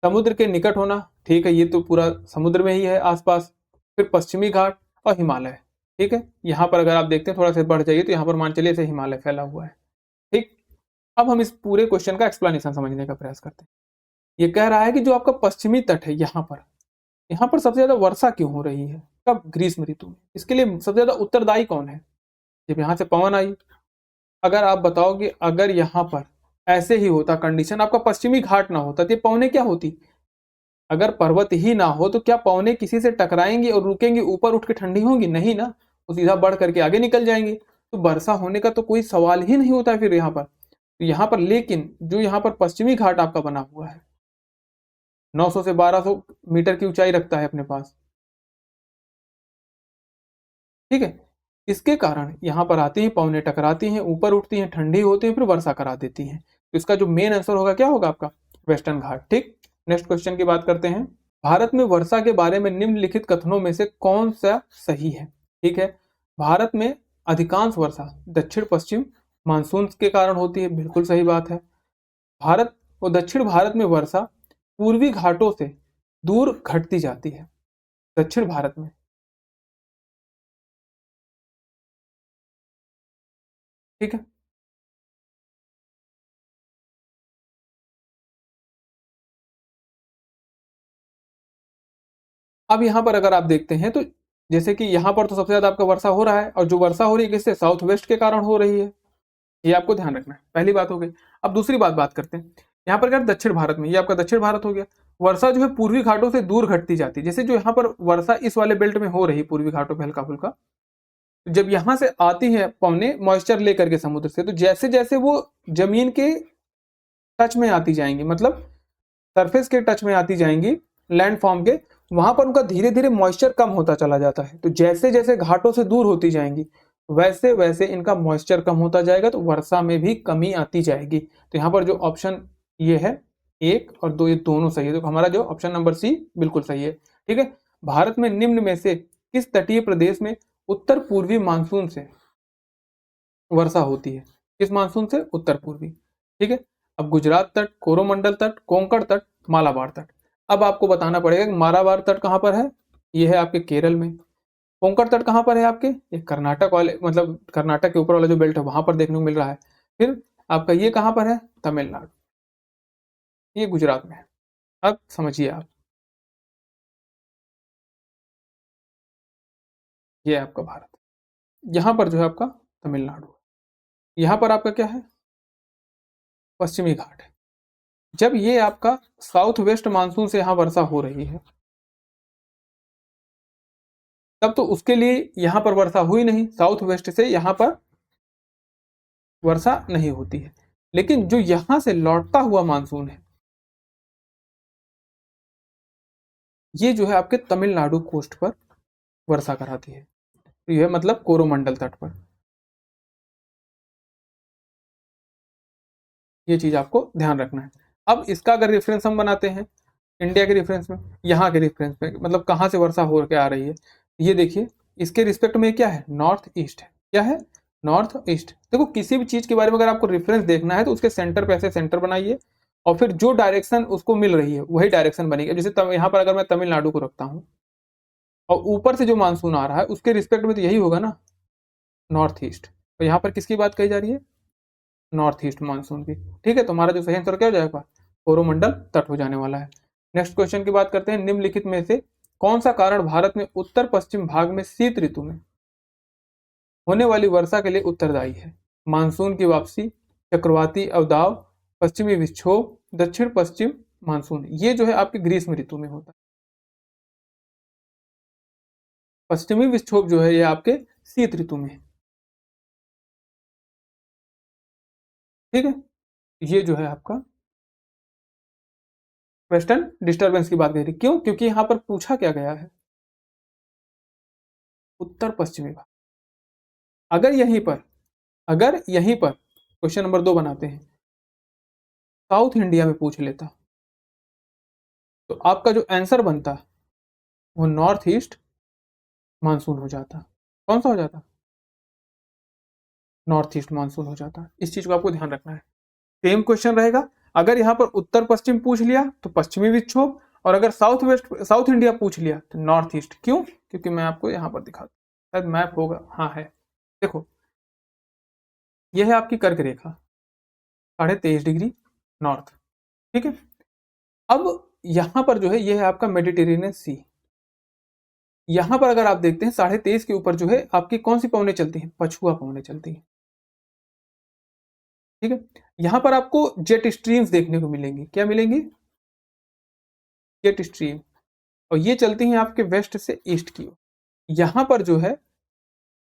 समुद्र के निकट होना, ठीक है, ये तो पूरा समुद्र में ही है आसपास। फिर पश्चिमी घाट और हिमालय, ठीक है। यहाँ पर अगर आप देखते हैं थोड़ा सा बढ़ जाइए तो यहाँ पर मान चलिए से हिमालय फैला हुआ है। ठीक, अब हम इस पूरे क्वेश्चन का एक्सप्लेनेशन समझने का प्रयास करते हैं। ये कह रहा है कि जो आपका पश्चिमी तट है यहाँ पर सबसे ज्यादा वर्षा क्यों हो रही है, कब, ग्रीष्म ऋतु में। इसके लिए सबसे ज्यादा उत्तरदायी कौन है, जब यहाँ से पवन आई। अगर आप बताओ कि अगर यहाँ पर ऐसे ही होता कंडीशन, आपका पश्चिमी घाट ना होता तो ये पवने क्या होती, अगर पर्वत ही ना हो तो क्या पवने किसी से टकराएंगी और रुकेंगी, ऊपर उठ के ठंडी होंगी, नहीं ना, वो सीधा बढ़ करके आगे निकल जाएंगी। तो वर्षा होने का तो कोई सवाल ही नहीं होता है फिर यहाँ पर। तो यहाँ पर लेकिन जो यहाँ पर पश्चिमी घाट आपका बना हुआ है 900 से 1200 मीटर की ऊंचाई रखता है अपने पास, ठीक है। इसके कारण यहाँ पर आती हैं पवने, टकराती हैं, ऊपर उठती हैं, ठंडी होती हैं, फिर वर्षा करा देती हैं। तो इसका जो मेन आंसर होगा क्या होगा आपका, वेस्टर्न घाट। ठीक, नेक्स्ट क्वेश्चन की बात करते हैं। भारत में वर्षा के बारे में निम्नलिखित कथनों में से कौन सा सही है। ठीक है, भारत में अधिकांश वर्षा दक्षिण पश्चिम मानसून के कारण होती है, बिल्कुल सही बात है। भारत और दक्षिण भारत में वर्षा पूर्वी घाटों से दूर घटती जाती है, दक्षिण भारत में, ठीक है। अब यहाँ पर अगर आप देखते हैं तो जैसे कि यहाँ पर तो सबसे ज्यादा आपका वर्षा हो रहा है, और जो वर्षा हो रही है किससे, साउथ वेस्ट के कारण हो रही है, ये आपको ध्यान रखना है, पहली बात हो गई। अब दूसरी बात करते हैं। यहाँ पर क्या दक्षिण भारत में, ये आपका दक्षिण भारत हो गया, वर्षा जो है पूर्वी घाटों से दूर घटती जाती है। जैसे जो यहाँ पर वर्षा इस वाले बेल्ट में हो रही है पूर्वी घाटों पे हल्का फुल्का, जब यहाँ से आती है पवने मॉइस्चर लेकर के समुद्र से, तो जैसे जैसे वो जमीन के टच में आती जाएंगी, मतलब सरफेस के टच में आती जाएंगी, लैंड फॉर्म के, वहां पर उनका धीरे धीरे मॉइस्चर कम होता चला जाता है। तो जैसे जैसे घाटों से दूर होती जाएंगी वैसे वैसे इनका मॉइस्चर कम होता जाएगा, तो वर्षा में भी कमी आती जाएगी। तो यहाँ पर जो ऑप्शन ये है 1 और 2, ये दोनों सही है। तो हमारा जो ऑप्शन नंबर सी बिल्कुल सही है। ठीक है, भारत में निम्न में से किस तटीय प्रदेश में उत्तर पूर्वी मानसून से वर्षा होती है, किस मानसून से, उत्तर पूर्वी। ठीक है, अब गुजरात तट, कोरोमंडल तट, कोंकण तट, मालाबार तट। अब आपको बताना पड़ेगा कि मालाबार तट कहाँ पर है, ये है आपके केरल में। कोंकण तट कहाँ पर है आपके, ये कर्नाटक वाले, मतलब कर्नाटक के ऊपर वाला जो बेल्ट है वहां पर देखने को मिल रहा है। फिर आपका ये कहाँ पर है, तमिलनाडु, ये गुजरात में है। अब समझिए आप, ये है आपका भारत, यहाँ पर जो है आपका तमिलनाडु, यहाँ पर आपका क्या है, पश्चिमी घाट है। जब ये आपका साउथ वेस्ट मानसून से यहाँ वर्षा हो रही है, तब तो उसके लिए यहां पर वर्षा हुई नहीं, साउथ वेस्ट से यहां पर वर्षा नहीं होती है। लेकिन जो यहां से लौटता हुआ मानसून है, ये जो है आपके तमिलनाडु कोस्ट पर वर्षा कराती है। तो यह मतलब कोरोमंडल तट पर, ये चीज आपको ध्यान रखना है। अब इसका अगर रेफरेंस हम बनाते हैं इंडिया के रेफरेंस में, यहाँ के रेफरेंस में, मतलब कहाँ से वर्षा हो के आ रही है, ये देखिए इसके रिस्पेक्ट में क्या है, नॉर्थ ईस्ट है। क्या है, नॉर्थ ईस्ट। देखो किसी भी चीज के बारे में अगर आपको रेफरेंस देखना है तो उसके सेंटर पे ऐसे सेंटर बनाइए, और फिर जो डायरेक्शन उसको मिल रही है वही डायरेक्शन बनेगी। जैसे यहाँ पर अगर मैं तमिलनाडु को रखता हूँ और ऊपर से जो मानसून आ रहा है उसके रिस्पेक्ट में तो यही होगा ना, नॉर्थ ईस्ट। तो यहाँ पर किसकी बात कही जा रही है, नॉर्थ ईस्ट मानसून की। ठीक है, तो हमारा जो सही आंसर क्या हो जाएगा, कोरोमंडल तट हो जाने वाला है। नेक्स्ट क्वेश्चन की बात करते हैं। निम्नलिखित में से कौन सा कारण भारत में उत्तर पश्चिम भाग में शीत ऋतु में होने वाली वर्षा के लिए उत्तरदायी है? मानसून की वापसी, चक्रवाती अवदाव, पश्चिमी विक्षोभ, दक्षिण पश्चिम मानसून। ये जो है आपके ग्रीष्म ऋतु में होता है। पश्चिमी विक्षोभ जो है ये आपके शीत ऋतु में, ठीक है। ये जो है आपका वेस्टर्न डिस्टर्बेंस की बात कह रही, क्यों? क्योंकि यहां पर पूछा क्या गया है, उत्तर पश्चिमी भाग। अगर यहीं पर क्वेश्चन नंबर 2 बनाते हैं, साउथ इंडिया में पूछ लेता, तो आपका जो आंसर बनता वो नॉर्थ ईस्ट मानसून हो जाता। कौन सा हो जाता? नॉर्थ ईस्ट मानसून हो जाता। इस चीज को आपको ध्यान रखना है। सेम क्वेश्चन रहेगा, अगर यहाँ पर उत्तर पश्चिम पूछ लिया तो पश्चिमी विक्षोभ, और अगर साउथ इंडिया पूछ लिया तो नॉर्थ ईस्ट। क्यों? क्योंकि मैं आपको यहाँ पर दिखाता, शायद मैप होगा, हाँ है। देखो, यह है आपकी कर्क रेखा, 23.5 डिग्री नॉर्थ, ठीक है। अब यहां पर जो है यह है आपका मेडिटेरेनियन सी। यहां पर अगर आप देखते हैं 23.5 के ऊपर जो है आपकी कौन सी पवनें चलती हैं? पछुआ पवनें चलती हैं, ठीक है। यहां पर आपको जेट स्ट्रीम्स देखने को मिलेंगी। क्या मिलेंगी? Jet stream. और ये चलती हैं आपके वेस्ट से ईस्ट की ओर। यहां पर जो है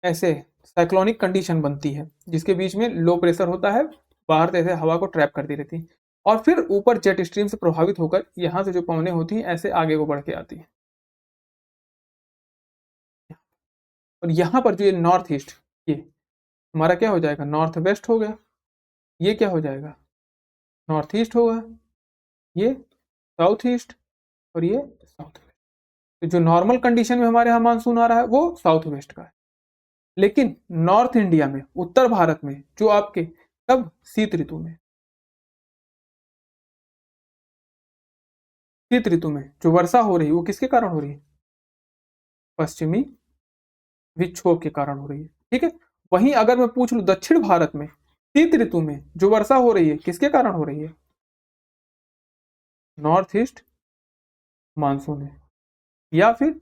ऐसे साइक्लोनिक कंडीशन बनती है, जिसके बीच में लो प्रेशर होता है, बाहर से ऐसे हवा को ट्रैप करती रहती है, और फिर ऊपर जेट स्ट्रीम से प्रभावित होकर यहां से जो पवनें होती हैं ऐसे आगे को बढ़ के आती हैं। और यहाँ पर जो ये नॉर्थ ईस्ट, ये हमारा क्या हो जाएगा? नॉर्थ वेस्ट हो गया। ये क्या हो जाएगा? नॉर्थ ईस्ट होगा। ये साउथ ईस्ट, और ये साउथ वेस्ट। तो जो नॉर्मल कंडीशन में हमारे यहाँ मानसून आ रहा है वो साउथ वेस्ट का है। लेकिन नॉर्थ इंडिया में, उत्तर भारत में जो आपके कब? शीत ऋतु में। शीत ऋतु में जो वर्षा हो रही है वो किसके कारण हो रही है? पश्चिमी विक्षोभ के कारण हो रही है, ठीक है। वहीं अगर मैं पूछ लू दक्षिण भारत में शीत ऋतु में जो वर्षा हो रही है किसके कारण हो रही है? नॉर्थ ईस्ट मानसून है, या फिर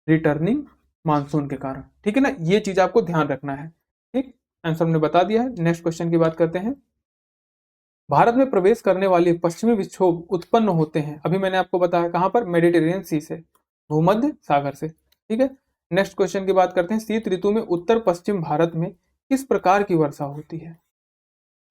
रिटर्निंग मानसून के कारण, ठीक है ना। ये चीज आपको ध्यान रखना है, ठीक। आंसर हमने बता दिया है। नेक्स्ट क्वेश्चन की बात करते हैं। भारत में प्रवेश करने वाले पश्चिमी विक्षोभ उत्पन्न होते हैं, अभी मैंने आपको बताया कहां पर? मेडिटेरेनियन सी से, भूमध्य सागर से, ठीक है। नेक्स्ट क्वेश्चन की बात करते हैं। शीत ऋतु में उत्तर पश्चिम भारत में किस प्रकार की वर्षा होती है?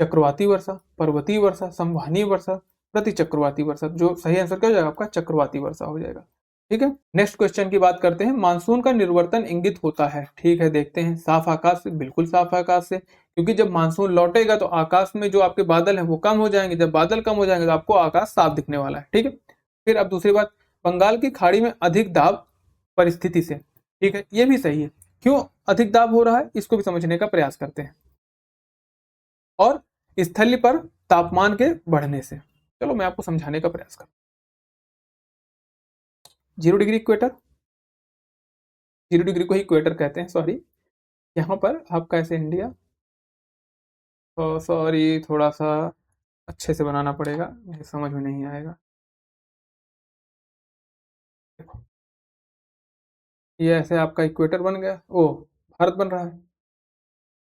चक्रवाती वर्षा, पर्वतीय वर्षा, संवहनीय वर्षा, प्रति चक्रवाती वर्षा। जो सही आंसर क्या हो जाएगा आपका? चक्रवाती वर्षा हो जाएगा, ठीक है। नेक्स्ट क्वेश्चन की बात करते हैं। मानसून का निर्वर्तन इंगित होता है, ठीक है, देखते हैं। साफ आकाश से, बिल्कुल साफ आकाश से, क्योंकि जब मानसून लौटेगा तो आकाश में जो आपके बादल हैं वो कम हो जाएंगे। जब बादल कम हो जाएंगे तो आपको आकाश साफ दिखने वाला है, ठीक है। फिर अब दूसरी बात, बंगाल की खाड़ी में अधिक दाब परिस्थिति से, ठीक है, ये भी सही है। क्यों अधिक दाब हो रहा है इसको भी समझने का प्रयास करते हैं। और स्थलीय पर तापमान के बढ़ने से, चलो मैं आपको समझाने का प्रयास करता हूं। 0 डिग्री इक्वेटर, 0 डिग्री को ही इक्वेटर कहते हैं, सॉरी। यहाँ पर आपका ऐसे इंडिया, सॉरी थोड़ा सा अच्छे से बनाना पड़ेगा, मुझे समझ में नहीं आएगा। देखो, ये ऐसे आपका इक्वेटर बन गया, ओ भारत बन रहा है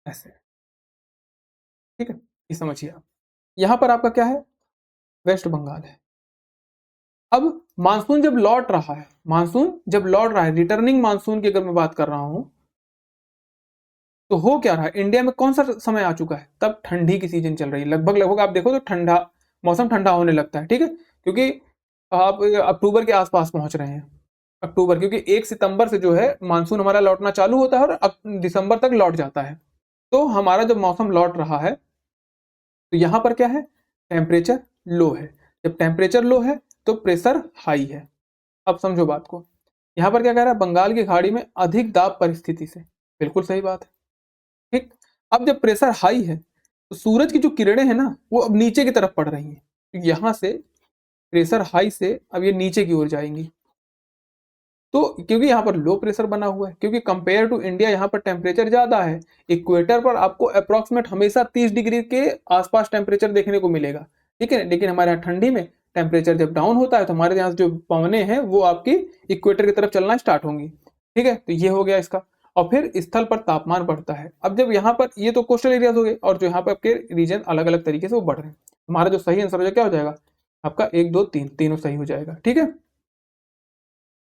ऐसे, ठीक है। ये समझिए आप। यहाँ पर आपका क्या है? वेस्ट बंगाल है। अब मानसून जब लौट रहा है, मानसून जब लौट रहा है, रिटर्निंग मानसून की अगर मैं बात कर रहा हूं, तो हो क्या रहा है? इंडिया में कौन सा समय आ चुका है? तब ठंडी की सीजन चल रही है। लगभग लगभग आप देखो तो ठंडा मौसम, ठंडा होने लगता है, ठीक है। क्योंकि आप अक्टूबर के आसपास पहुंच रहे हैं। अक्टूबर, क्योंकि 1 सितंबर से जो है मानसून हमारा लौटना चालू होता है और दिसंबर तक लौट जाता है। तो हमारा जब मौसम लौट रहा है तो यहां पर क्या है? टेम्परेचर लो है। जब टेम्परेचर लो है तो प्रेशर हाई है। अब समझो बात को। यहां पर क्या कह रहा है? बंगाल की खाड़ी में अधिक दाब परिस्थिति से, बिल्कुल सही बात है, ठीक। अब जब प्रेशर हाई है तो सूरज की जो किरणें हैं ना वो अब नीचे की तरफ पड़ रही हैं। तो यहां से प्रेशर हाई से अब ये नीचे की ओर जाएंगी। तो क्योंकि यहाँ पर लो प्रेशर बना हुआ है, क्योंकि कंपेयर टू इंडिया यहाँ पर टेम्परेचर ज्यादा है। इक्वेटर पर आपको अप्रोक्सीमेट हमेशा 30 डिग्री के आसपास टेम्परेचर देखने को मिलेगा, ठीक है। लेकिन हमारे यहाँ ठंडी में टेम्परेचर जब डाउन होता है तो हमारे यहाँ जो पवने हैं वो आपकी इक्वेटर की तरफ चलना स्टार्ट होंगी, ठीक है। तो ये हो गया इसका। और फिर स्थल पर तापमान बढ़ता है। अब जब यहाँ पर ये तो कोस्टल एरियाज हो गए और जो यहाँ पर आपके रीजन अलग अलग तरीके से वो बढ़ रहे हैं। हमारा जो सही आंसर हो जाएगा क्या हो जाएगा आपका 1 2 3 तीनों सही हो जाएगा। ठीक है,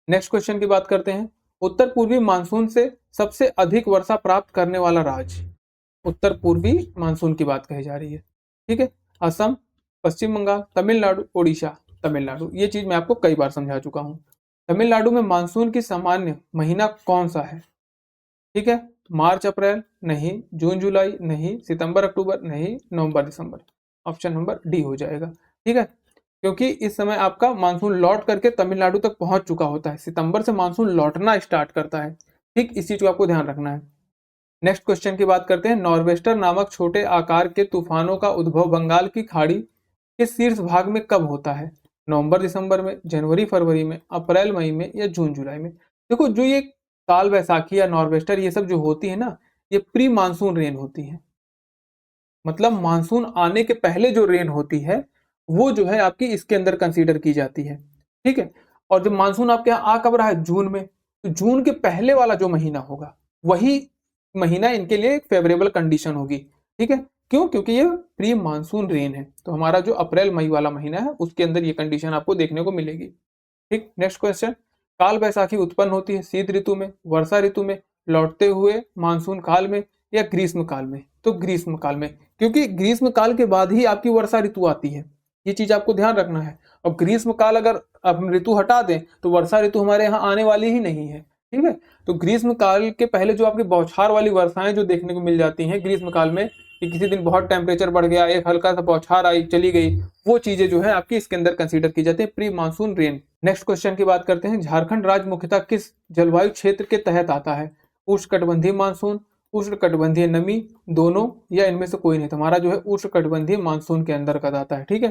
नेक्स्ट क्वेश्चन की बात करते हैं। उत्तर पूर्वी मानसून से सबसे अधिक वर्षा प्राप्त करने वाला राज्य, उत्तर पूर्वी मानसून की बात कही जा रही है। ठीक है, असम, पश्चिम बंगाल, तमिलनाडु, ओडिशा। तमिलनाडु, ये चीज मैं आपको कई बार समझा चुका हूं। तमिलनाडु में मानसून की सामान्य महीना कौन सा है? ठीक है, मार्च अप्रैल नहीं, जून जुलाई नहीं, सितंबर अक्टूबर नहीं, नवंबर दिसंबर। ऑप्शन नंबर डी हो जाएगा। ठीक है, क्योंकि इस समय आपका मानसून लौट करके तमिलनाडु तक पहुंच चुका होता है। सितंबर से मानसून लौटना स्टार्ट करता है। ठीक, इस चीज को आपको ध्यान रखना है। नेक्स्ट क्वेश्चन की बात करते हैं। नॉर्वेस्टर नामक छोटे आकार के तूफानों का उद्भव बंगाल की खाड़ी के शीर्ष भाग में कब होता है? नवंबर दिसंबर में, जनवरी फरवरी में, अप्रैल मई में या जून जुलाई में? देखो, जो ये काल वैसाखी या नॉर्वेस्टर ये सब जो होती है ना, ये प्री मानसून रेन होती है। मतलब मानसून आने के पहले जो रेन होती है वो जो है आपकी इसके अंदर कंसीडर की जाती है। ठीक है, और जब मानसून आपके यहाँ आ कब रहा है? जून में। तो जून के पहले वाला जो महीना होगा वही महीना इनके लिए फेवरेबल कंडीशन होगी। ठीक है, क्यों? क्योंकि ये प्री मानसून रेन है। तो हमारा जो अप्रैल मई वाला महीना है उसके अंदर ये कंडीशन आपको देखने को मिलेगी। ठीक, नेक्स्ट क्वेश्चन। काल बैसाखी उत्पन्न होती है शीत ऋतु में, वर्षा ऋतु में, लौटते हुए मानसून काल में या ग्रीष्म काल में? तो ग्रीष्म काल में, क्योंकि ग्रीष्म काल के बाद ही आपकी वर्षा ऋतु आती है। ये चीज आपको ध्यान रखना है। और ग्रीष्म काल अगर आप ऋतु हटा दें तो वर्षा ऋतु हमारे यहाँ आने वाली ही नहीं है। ठीक है, तो ग्रीष्म काल के पहले जो आपकी बौछार वाली वर्षाएं जो देखने को मिल जाती हैं ग्रीष्म काल में, कि किसी दिन बहुत टेम्परेचर बढ़ गया, एक हल्का सा बौछार आई चली गई, वो चीजें जो है आपकी इसके अंदर कंसीडर की जाती है pre monsoon rain. Next question की बात करते हैं। झारखंड राज्य मुख्यतः किस जलवायु क्षेत्र के तहत आता है? उष्णकटिबंधीय मानसून, उष्णकटिबंधीय नमी, दोनों या इनमें से कोई नहीं? तो हमारा जो है उष्णकटिबंधीय मानसून के अंदर आता है। ठीक है,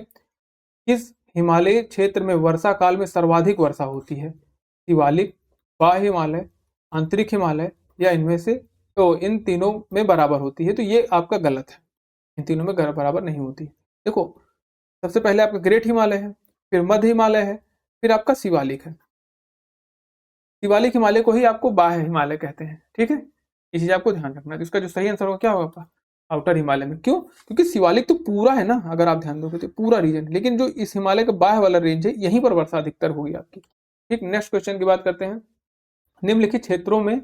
किस हिमालयी क्षेत्र में वर्षा काल में सर्वाधिक वर्षा होती है? शिवालिक, बाह्य हिमालय, आंतरिक हिमालय या इनमें से तो इन तीनों में बराबर होती है? तो ये आपका गलत है, इन तीनों में बराबर नहीं होती। देखो, सबसे पहले आपका ग्रेट हिमालय है, फिर मध्य हिमालय है, फिर आपका शिवालिक है। शिवालिक हिमालय को ही आपको बाह्य हिमालय कहते हैं। ठीक है, ये चीज आपको ध्यान रखना है। तो इसका जो सही आंसर होगा क्या होगा आपका? आउटर हिमालय में। क्यों? क्योंकि शिवालिक तो पूरा है ना, अगर आप ध्यान दोगे तो पूरा रीजन, लेकिन जो इस हिमालय का बाह्य वाला रेंज है यहीं पर वर्षा अधिकतर होगी आपकी। ठीक, नेक्स्ट क्वेश्चन की बात करते हैं। निम्नलिखित क्षेत्रों में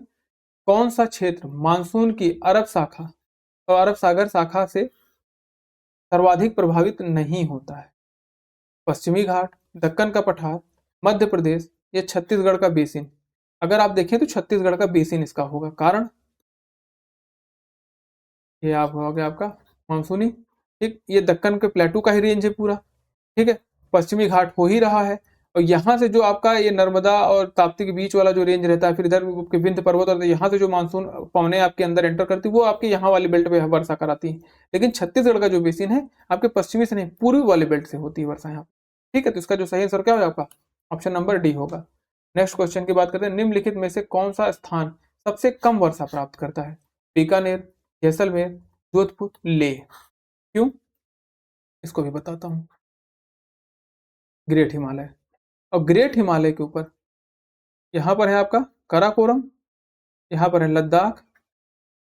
कौन सा क्षेत्र मानसून की अरब शाखा और अरब सागर शाखा से सर्वाधिक प्रभावित नहीं होता है? पश्चिमी घाट, दक्कन का पठार, मध्य प्रदेश या छत्तीसगढ़ का बेसिन? अगर आप देखें तो छत्तीसगढ़ का बेसिन इसका होगा। कारण ये आप हो गया आपका मानसूनी। ठीक, ये दक्कन के प्लेटू का ही रेंज है पूरा। ठीक है, पश्चिमी घाट हो ही रहा है, और यहाँ से जो आपका ये नर्मदा और ताप्ती के बीच वाला जो रेंज रहता है, फिर इधर के विंध्य पर्वत, और यहाँ से जो मानसून पवने आपके अंदर एंटर करती है वो आपके यहाँ वाली बेल्ट पे वर्षा कराती है। लेकिन छत्तीसगढ़ का जो बेसिन है आपके पश्चिमी से नहीं, पूर्वी वाले बेल्ट से होती है वर्षा यहाँ। ठीक है, तो इसका जो सही आंसर क्या होगा आपका? ऑप्शन नंबर डी होगा। नेक्स्ट क्वेश्चन की बात करते हैं। निम्नलिखित में से कौन सा स्थान सबसे कम वर्षा प्राप्त करता है? बीकानेर, जैसलमेर, जोधपुर, लेह? क्यों? इसको भी बताता हूँ। ग्रेट हिमालय, और ग्रेट हिमालय के ऊपर यहाँ पर है आपका काराकोरम, यहाँ पर है लद्दाख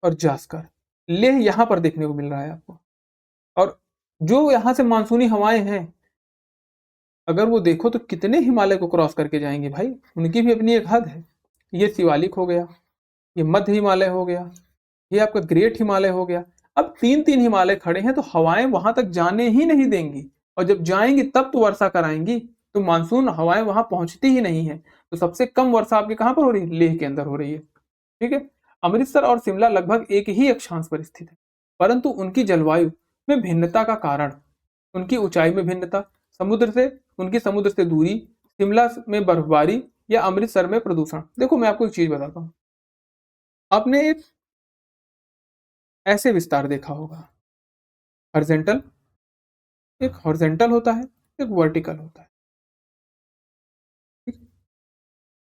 और जास्कर। लेह यहाँ पर देखने को मिल रहा है आपको। और जो यहाँ से मानसूनी हवाएं हैं, अगर वो देखो तो कितने हिमालय को क्रॉस करके जाएंगे भाई, उनकी भी अपनी एक हद है। ये शिवालिक हो गया, ये मध्य हिमालय हो गया, ये आपका ग्रेट हिमालय हो गया। अब तीन तीन हिमालय खड़े हैं तो हवाएं वहां तक जाने ही नहीं देंगी, और जब जाएंगी तब तो वर्षा कराएंगी। तो मानसून हवाएं वहां पहुंचती ही नहीं है। तो सबसे कम वर्षा आपके कहां पर हो रही है? लेह के अंदर हो रही है। ठीक है, अमृतसर और शिमला लगभग एक ही अक्षांश पर स्थित है, परंतु उनकी जलवायु में भिन्नता का कारण उनकी ऊंचाई में भिन्नता, समुद्र से दूरी, शिमला में बर्फबारी या अमृतसर में प्रदूषण। देखो, मैं आपको एक चीज बताता हूं। आपने एक ऐसे विस्तार देखा होगा, हॉरिजॉन्टल, एक हॉरिजॉन्टल होता है, एक वर्टिकल होता है।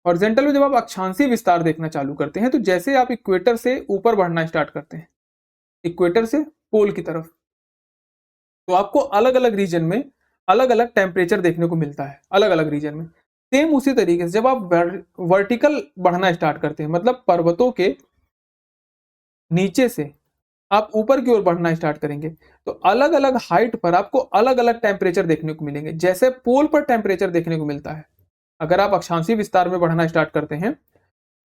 हॉरिजॉन्टल में जब आप अक्षांशीय विस्तार देखना चालू करते हैं तो जैसे आप इक्वेटर से ऊपर बढ़ना स्टार्ट करते हैं, इक्वेटर से पोल की तरफ, तो आपको अलग अलग रीजन में अलग अलग टेम्परेचर देखने को मिलता है, अलग अलग रीजन में। सेम उसी तरीके से जब आप वर्टिकल बढ़ना स्टार्ट करते हैं, मतलब पर्वतों के नीचे से आप ऊपर की ओर बढ़ना स्टार्ट करेंगे तो अलग अलग हाइट पर आपको अलग अलग टेम्परेचर देखने को मिलेंगे। जैसे पोल पर टेम्परेचर देखने को मिलता है, अगर आप अक्षांशीय विस्तार में बढ़ना स्टार्ट करते हैं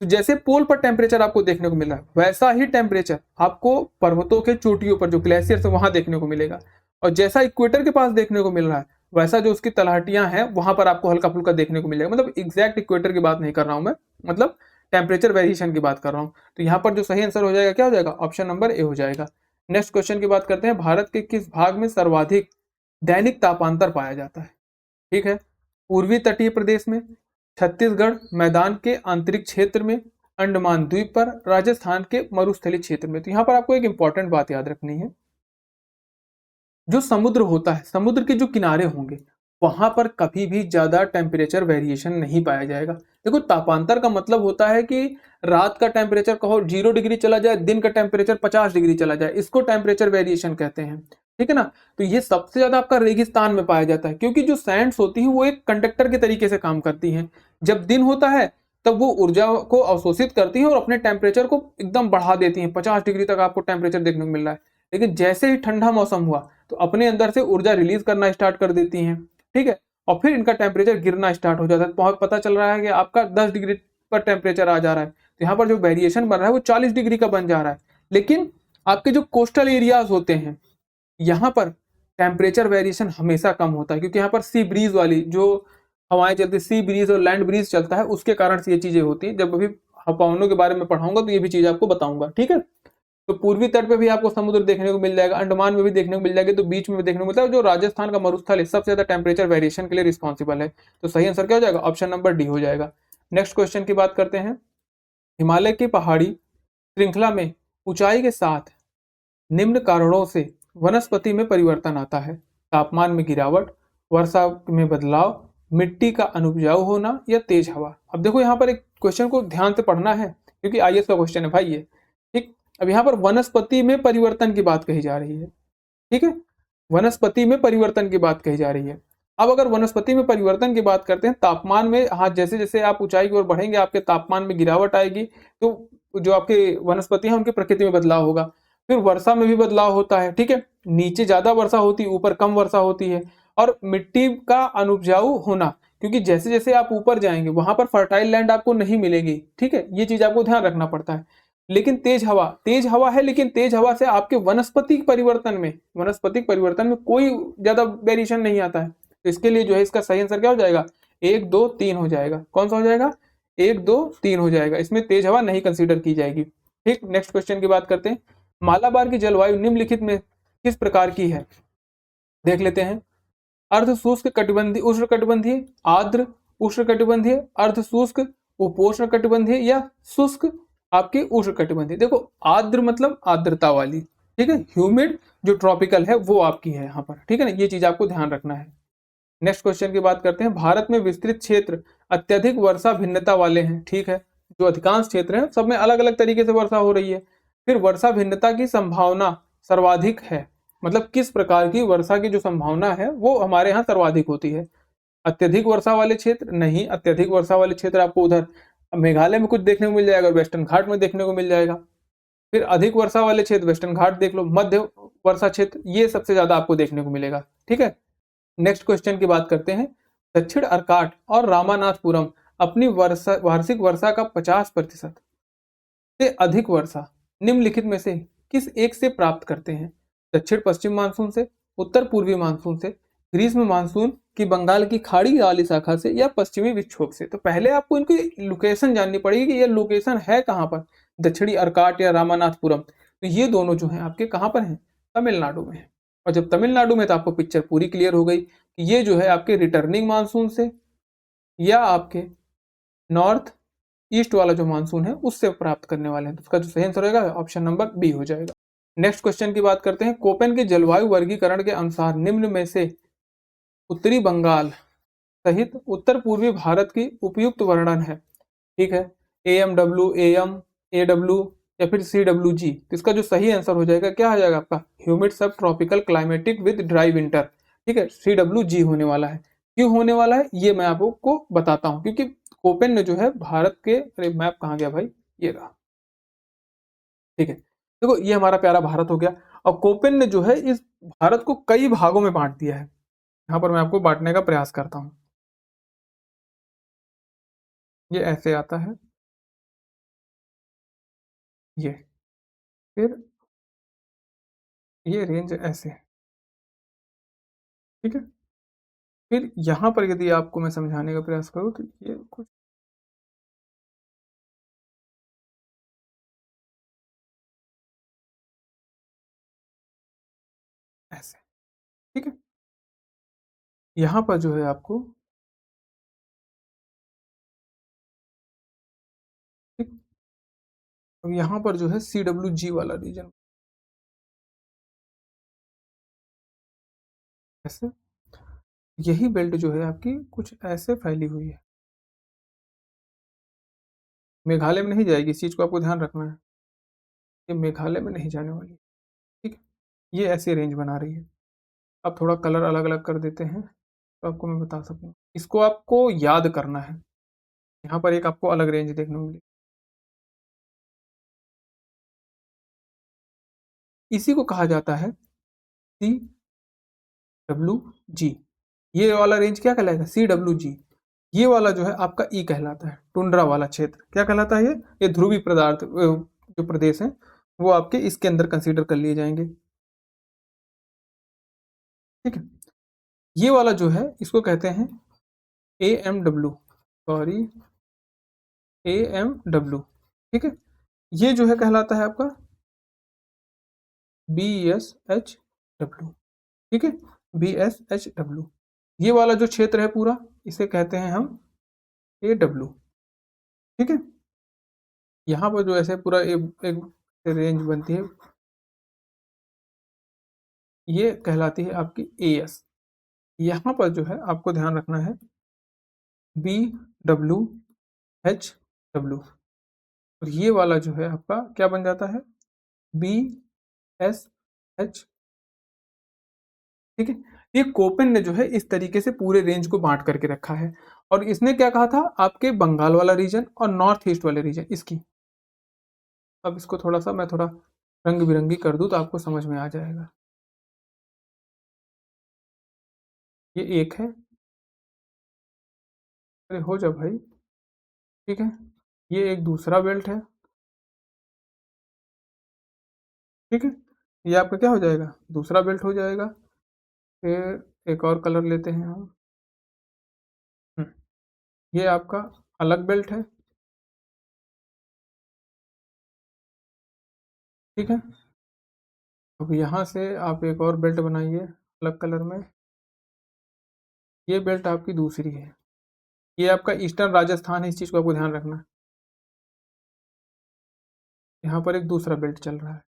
तो जैसे पोल पर टेम्परेचर आपको देखने को मिल रहा है, वैसा ही टेम्परेचर आपको पर्वतों के चोटियों पर जो ग्लेशियर है वहां देखने को मिलेगा। और जैसा इक्वेटर के पास देखने को मिल रहा है, वैसा जो उसकी तलहटियां हैं वहां पर आपको हल्का फुल्का देखने को मिलेगा। मतलब एग्जैक्ट इक्वेटर की बात नहीं कर रहा हूं मैं, मतलब टेम्परेचर वेरिएशन की बात कर रहा हूं। तो यहाँ पर जो सही आंसर हो जाएगा क्या हो जाएगा, ऑप्शन नंबर ए हो जाएगा। नेक्स्ट क्वेश्चन की बात करते हैं, भारत के किस भाग में सर्वाधिक दैनिक तापांतर पाया जाता है? ठीक है, पूर्वी तटीय प्रदेश में, छत्तीसगढ़ मैदान के आंतरिक क्षेत्र में, अंडमान द्वीप पर, राजस्थान के मरुस्थलीय क्षेत्र में। तो यहाँ पर आपको एक इंपॉर्टेंट बात याद रखनी है, जो समुद्र होता है, समुद्र के जो किनारे होंगे वहां पर कभी भी ज्यादा टेम्परेचर वेरिएशन नहीं पाया जाएगा। देखो तापांतर का मतलब होता है कि रात का टेम्परेचर कहो 0 डिग्री चला जाए, दिन का टेम्परेचर 50 डिग्री चला जाए, इसको टेम्परेचर वेरिएशन कहते हैं। ठीक है ना। तो ये सबसे ज्यादा आपका रेगिस्तान में पाया जाता है, क्योंकि जो सैंड्स होती है वो एक कंडक्टर के तरीके से काम करती हैं। जब दिन होता है तब वो ऊर्जा को अवशोषित करती है और अपने टेम्परेचर को एकदम बढ़ा देती है, 50 डिग्री तक आपको टेम्परेचर देखने को मिल रहा है। लेकिन जैसे ही ठंडा मौसम हुआ तो अपने अंदर से ऊर्जा रिलीज करना स्टार्ट कर देती हैं। ठीक है, और फिर इनका टेम्परेचर गिरना स्टार्ट हो जाता है। बहुत पता चल रहा है कि आपका 10 डिग्री पर टेम्परेचर आ जा रहा है, तो यहाँ पर जो वेरिएशन बन रहा है वो 40 डिग्री का बन जा रहा है। लेकिन आपके जो कोस्टल एरियाज होते हैं यहाँ पर टेम्परेचर वेरिएशन हमेशा कम होता है, क्योंकि यहाँ पर सी ब्रीज वाली जो हवाएं चलती, सी ब्रीज और लैंड ब्रीज चलता है, उसके कारण से ये चीजें होती हैं। जब अभी पवनों के बारे में पढ़ाऊंगा तो ये भी चीज आपको बताऊंगा। ठीक है, तो पूर्वी तट पे भी आपको समुद्र देखने को मिल जाएगा, अंडमान में भी देखने को मिल जाएगा, तो बीच में भी देखने को मिलता है। जो राजस्थान का मरुस्थल है सबसे ज्यादा टेम्परेचर वेरिएशन के लिए रिस्पॉन्सिबल है। तो सही आंसर क्या हो जाएगा, ऑप्शन नंबर डी हो जाएगा। नेक्स्ट क्वेश्चन की बात करते हैं, हिमालय की पहाड़ी श्रृंखला में ऊंचाई के साथ निम्न कारणों से वनस्पति में परिवर्तन आता है? तापमान में गिरावट, वर्षा में बदलाव, मिट्टी का अनुपजाऊ होना या तेज हवा। अब देखो यहाँ पर एक क्वेश्चन को ध्यान से पढ़ना है, क्योंकि आईएएस का क्वेश्चन है भाई ये। ठीक, अब यहाँ पर वनस्पति में परिवर्तन की बात कही जा रही है। ठीक है, वनस्पति में परिवर्तन की बात कही जा रही है। अब अगर वनस्पति में परिवर्तन की बात करते हैं, तापमान में, हाँ, जैसे जैसे आप ऊंचाई की ओर बढ़ेंगे आपके तापमान में गिरावट आएगी, तो जो आपके वनस्पति है उनकी प्रकृति में बदलाव होगा। फिर वर्षा में भी बदलाव होता है। ठीक है, नीचे ज्यादा वर्षा होती है, ऊपर कम वर्षा होती है। और मिट्टी का अनुपजाऊ होना, क्योंकि जैसे जैसे आप ऊपर जाएंगे वहां पर फर्टाइल लैंड आपको नहीं मिलेगी। ठीक है, ये चीज आपको ध्यान रखना पड़ता है। लेकिन तेज हवा है, लेकिन तेज हवा से आपके वनस्पतिक परिवर्तन में कोई ज्यादा वेरिएशन नहीं आता है। तो इसके लिए जो है इसका सही आंसर क्या हो जाएगा, 1 2 3 हो जाएगा। कौन सा हो जाएगा, 1 2 3 हो जाएगा। इसमें तेज हवा नहीं कंसीडर की जाएगी। ठीक, नेक्स्ट क्वेश्चन की बात करते हैं, मालाबार की जलवायु निम्नलिखित में किस प्रकार की है? देख लेते हैं, अर्ध शुष्क कटिबंधीय, उष्ण कटिबंधीय, आर्द्र उष्ण कटिबंधीय, अर्ध शुष्क उपोष्ण कटिबंधीय या शुष्क आपकी उष्ण कटिबंधीय। देखो आर्द्र मतलब आर्द्रता वाली, ठीक है, ह्यूमिड जो ट्रॉपिकल है वो आपकी है यहाँ पर। ठीक है ना, ये चीज आपको ध्यान रखना है। नेक्स्ट क्वेश्चन की बात करते हैं, भारत में विस्तृत क्षेत्र अत्यधिक वर्षा भिन्नता वाले हैं। ठीक है, जो अधिकांश क्षेत्र हैं सब में अलग अलग तरीके से वर्षा हो रही है। फिर वर्षा भिन्नता की संभावना सर्वाधिक है, मतलब किस प्रकार की वर्षा की जो संभावना है वो हमारे यहाँ सर्वाधिक होती है? अत्यधिक वर्षा वाले क्षेत्र नहीं, अत्यधिक वर्षा वाले क्षेत्र आपको उधर मेघालय में कुछ देखने को मिल जाएगा, वेस्टर्न घाट में देखने को मिल जाएगा। फिर अधिक वर्षा वाले क्षेत्र वेस्टर्न घाट देख लो, मध्य वर्षा क्षेत्र ये सबसे ज्यादा आपको देखने को मिलेगा। ठीक है, नेक्स्ट क्वेश्चन की बात करते हैं, दक्षिण अर्काट और रामानाथपुरम अपनी वार्षिक वर्षा का 50% से अधिक वर्षा निम्नलिखित में से किस एक से प्राप्त करते हैं? दक्षिण पश्चिम मानसून से, उत्तर पूर्वी मानसून से, ग्रीष्म मानसून की बंगाल की खाड़ी वाली शाखा से या पश्चिमी विक्षोभ से। तो पहले आपको इनकी लोकेशन जाननी पड़ेगी कि ये लोकेशन है कहाँ पर, दक्षिणी अर्काट या रामानाथपुरम। तो ये दोनों जो है आपके कहाँ पर हैं, तमिलनाडु में है। और जब तमिलनाडु में, तो आपको पिक्चर पूरी क्लियर हो गई कि ये जो है आपके रिटर्निंग मानसून से या आपके नॉर्थ ईस्ट वाला जो मानसून है उससे प्राप्त करने वाले हैं। तो उसका जो सही आंसर होगा ऑप्शन नंबर बी हो जाएगा। नेक्स्ट क्वेश्चन की बात करते हैं, कोपेन के जलवायु वर्गीकरण के अनुसार निम्न में से उत्तरी बंगाल सहित उत्तर पूर्वी भारत की उपयुक्त वर्णन है? ठीक है, AMW, AM, AW या फिर CWG। तो इसका जो सही आंसर हो जाएगा क्या हो जाएगा आपका, ह्यूमिड सब tropical climatic with dry winter. ठीक है, CWG होने वाला है। क्यों होने वाला है ये मैं आपको बताता हूँ, क्योंकि कोपेन ने जो है भारत के, अरे मैप कहाँ गया भाई, ये रहा। ठीक है, देखो ये हमारा प्यारा भारत हो गया। और कोपेन ने जो है इस भारत को कई भागों में बांट दिया है। यहाँ पर मैं आपको बांटने का प्रयास करता हूँ। ये ऐसे आता है, ये फिर ये रेंज ऐसे, ठीक है। फिर यहाँ पर यदि आपको मैं समझाने का प्रयास करूँ तो ये कुछ ऐसे, ठीक है। यहाँ पर जो है आपको, ठीक, अब यहाँ पर जो है CWG वाला रीजन ऐसे, यही बेल्ट जो है आपकी कुछ ऐसे फैली हुई है, मेघालय में नहीं जाएगी, इस चीज़ को आपको ध्यान रखना है, ये मेघालय में नहीं जाने वाली, ठीक है। ये ऐसी रेंज बना रही है। अब थोड़ा कलर अलग अलग कर देते हैं तो आपको मैं बता सकूँ, इसको आपको याद करना है। यहाँ पर एक आपको अलग रेंज देखने को मिली, इसी को कहा जाता है CWG। ये वाला रेंज क्या कहलाएगा, CWG। ये वाला जो है आपका ई कहलाता है, टुंड्रा वाला क्षेत्र क्या कहलाता है, ये ध्रुवी पदार्थ जो प्रदेश है वो आपके इसके अंदर कंसीडर कर लिए जाएंगे, ठीक है। ये वाला जो है इसको कहते हैं AMW, सॉरी AMW, ठीक है। ये जो है कहलाता है आपका BSHW, ठीक है, BSHW। ये वाला जो क्षेत्र है पूरा इसे कहते हैं हम AW, ठीक है। यहाँ पर जो ऐसे पूरा एक रेंज बनती है ये कहलाती है आपकी AS। यहाँ पर जो है आपको ध्यान रखना है BWHW, और ये वाला जो है आपका क्या बन जाता है BSH, ठीक है। ये कोपेन ने जो है इस तरीके से पूरे रेंज को बांट करके रखा है। और इसने क्या कहा था, आपके बंगाल वाला रीजन और नॉर्थ ईस्ट वाले रीजन इसकी। अब इसको थोड़ा सा मैं थोड़ा रंग बिरंगी कर दूं तो आपको समझ में आ जाएगा। ये एक है, अरे हो जा भाई, ठीक है। ये एक दूसरा बेल्ट है, ठीक है। ये आपका क्या हो जाएगा, दूसरा बेल्ट हो जाएगा। फिर एक और कलर लेते हैं हम, हम्म, ये आपका अलग बेल्ट है, ठीक है। अब यहाँ से आप एक और बेल्ट बनाइए अलग कलर में, ये बेल्ट आपकी दूसरी है, ये आपका ईस्टर्न राजस्थान है, इस चीज़ को आपको ध्यान रखना है। यहाँ पर एक दूसरा बेल्ट चल रहा है,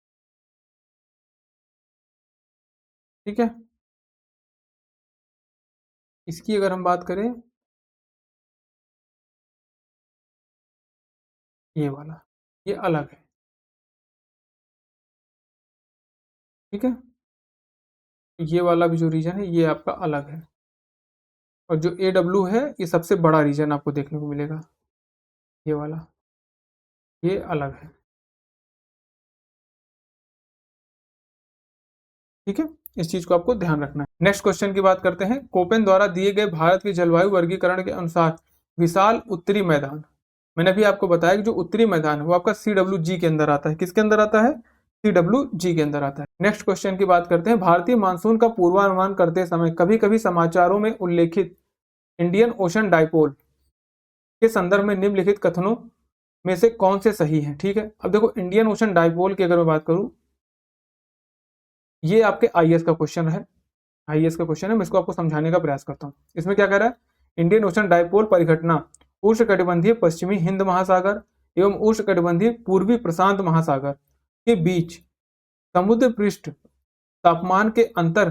ठीक है। इसकी अगर हम बात करें, ये वाला ये अलग है, ठीक है। ये वाला भी जो रीजन है ये आपका अलग है, और जो AW है ये सबसे बड़ा रीजन आपको देखने को मिलेगा, ये वाला ये अलग है, ठीक है। इस चीज को आपको ध्यान रखना है। नेक्स्ट क्वेश्चन की बात करते हैं। कोपेन द्वारा दिए गए भारत की जलवायु वर्गीकरण के अनुसार विशाल उत्तरी मैदान, मैंने अभी आपको बताया कि जो उत्तरी मैदान है वो आपका CWG के अंदर आता है। किसके अंदर आता है, CWG के अंदर आता है। नेक्स्ट क्वेश्चन की बात करते हैं। भारतीय मानसून का पूर्वानुमान करते समय कभी कभी समाचारों में उल्लेखित इंडियन ओशन डाइपोल के संदर्भ में निम्नलिखित कथनों में से कौन से सही है, ठीक है। अब देखो इंडियन ओशन डाइपोल की अगर मैं बात करूं, ये आपके IAS का क्वेश्चन है, IAS का क्वेश्चन है, मैं इसको आपको समझाने का प्रयास करता हूँ। इसमें क्या कह रहा है, इंडियन ओशन डाइपोल परिघटना उष्णकटिबंधीय पश्चिमी हिंद महासागर एवं उष्णकटिबंधीय पूर्वी प्रशांत महासागर के बीच समुद्र पृष्ठ तापमान के अंतर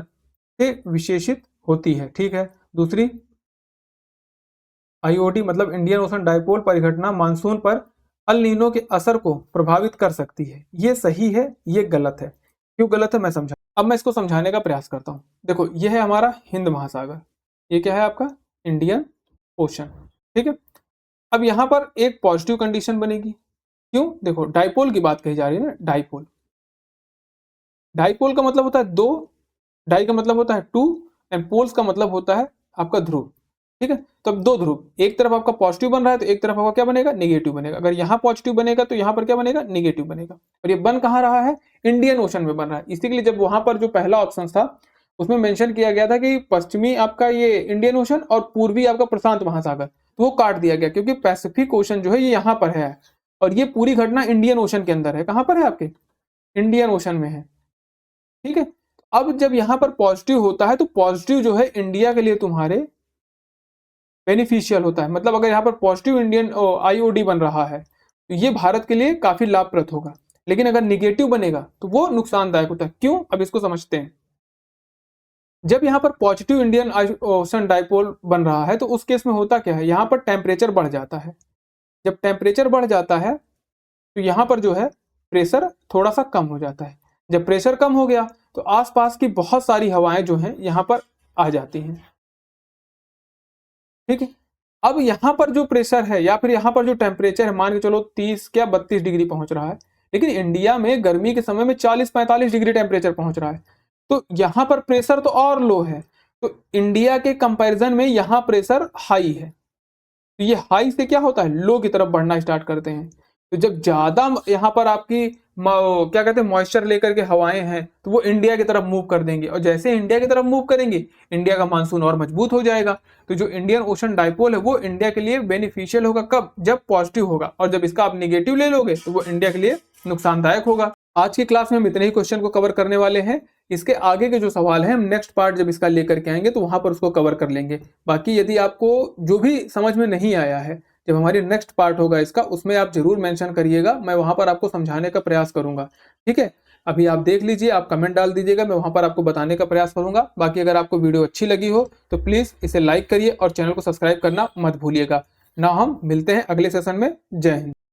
से विशेषित होती है, ठीक है। दूसरी, IOD मतलब इंडियन ओशन डाइपोल परिघटना मानसून पर अल नीनो के असर को प्रभावित कर सकती है। ये सही है, ये गलत है। क्यों गलत है मैं समझा, अब मैं इसको समझाने का प्रयास करता हूं। देखो ये है हमारा हिंद महासागर, ये क्या है आपका इंडियन ओशन, ठीक है। अब यहां पर एक पॉजिटिव कंडीशन बनेगी, क्यों, देखो डाइपोल की बात कही जा रही है ना, डाइपोल डाइपोल का मतलब होता है दो, डाई का मतलब होता है टू, एंड पोल्स का मतलब होता है आपका ध्रुव। ठीक है, तो अब दो ध्रुव, एक तरफ आपका पॉजिटिव बन रहा है तो एक तरफ आपका क्या बनेगा, नेगेटिव बनेगा। अगर यहाँ पॉजिटिव बनेगा तो यहाँ पर क्या बनेगा, नेगेटिव बनेगा। और ये बन कहाँ रहा है, इंडियन ओशन में बन रहा है। इसी के लिए जब वहां पर जो पहला ऑप्शन था उसमें मेंशन किया गया था कि पश्चिमी आपका ये इंडियन ओशन और पूर्वी आपका प्रशांत महासागर, तो वो काट दिया गया क्योंकि पैसिफिक ओशन जो है ये यहाँ पर है और ये पूरी घटना इंडियन ओशन के अंदर है। कहाँ पर है आपके, इंडियन ओशन में है। ठीक है, अब जब यहाँ पर पॉजिटिव होता है तो पॉजिटिव जो है इंडिया के लिए तुम्हारे बेनिफिशियल होता है। मतलब अगर यहाँ पर पॉजिटिव इंडियन आईओडी बन रहा है तो ये भारत के लिए काफी लाभप्रद होगा, लेकिन अगर निगेटिव बनेगा तो वो नुकसानदायक होता है। क्यों, अब इसको समझते हैं। जब यहाँ पर पॉजिटिव इंडियन ओशन डाइपोल बन रहा है तो उस केस में होता क्या है, यहाँ पर टेम्परेचर बढ़ जाता है। जब टेम्परेचर बढ़ जाता है तो यहाँ पर जो है प्रेशर थोड़ा सा कम हो जाता है। जब प्रेशर कम हो गया तो आसपास की बहुत सारी हवाएं जो हैं यहाँ पर आ जाती हैं। ठीक है, अब यहाँ पर जो प्रेशर है या फिर यहाँ पर जो टेम्परेचर है, मान के चलो 30 क्या 32 डिग्री पहुंच रहा है, लेकिन इंडिया में गर्मी के समय में 40-45 डिग्री टेम्परेचर पहुंच रहा है, तो यहाँ पर प्रेशर तो और लो है। तो इंडिया के कंपैरिजन में यहाँ प्रेशर हाई है, तो ये हाई से क्या होता है, लो की तरफ बढ़ना स्टार्ट करते हैं। तो जब ज्यादा यहाँ पर आपकी क्या कहते हैं मॉइस्चर लेकर के हवाएं हैं तो वो इंडिया की तरफ मूव कर देंगे, और जैसे इंडिया की तरफ मूव करेंगे इंडिया का मानसून और मजबूत हो जाएगा। तो जो इंडियन ओशन डाइपोल है वो इंडिया के लिए बेनिफिशियल होगा, कब, जब पॉजिटिव होगा, और जब इसका आप निगेटिव ले लोगे तो वो इंडिया के लिए नुकसानदायक होगा। आज की क्लास में हम इतने ही क्वेश्चन को कवर करने वाले हैं। इसके आगे के जो सवाल हैं हम नेक्स्ट पार्ट जब इसका लेकर के आएंगे तो वहां पर उसको कवर कर लेंगे। बाकी यदि आपको जो भी समझ में नहीं आया है, जब हमारी नेक्स्ट पार्ट होगा इसका, उसमें आप जरूर मेंशन करिएगा, मैं वहां पर आपको समझाने का प्रयास करूंगा। ठीक है, अभी आप देख लीजिए, आप कमेंट डाल दीजिएगा, मैं वहां पर आपको बताने का प्रयास करूंगा। बाकी अगर आपको वीडियो अच्छी लगी हो तो प्लीज इसे लाइक करिए और चैनल को सब्सक्राइब करना मत भूलिएगा। ना हम मिलते हैं अगले सेशन में। जय हिंद।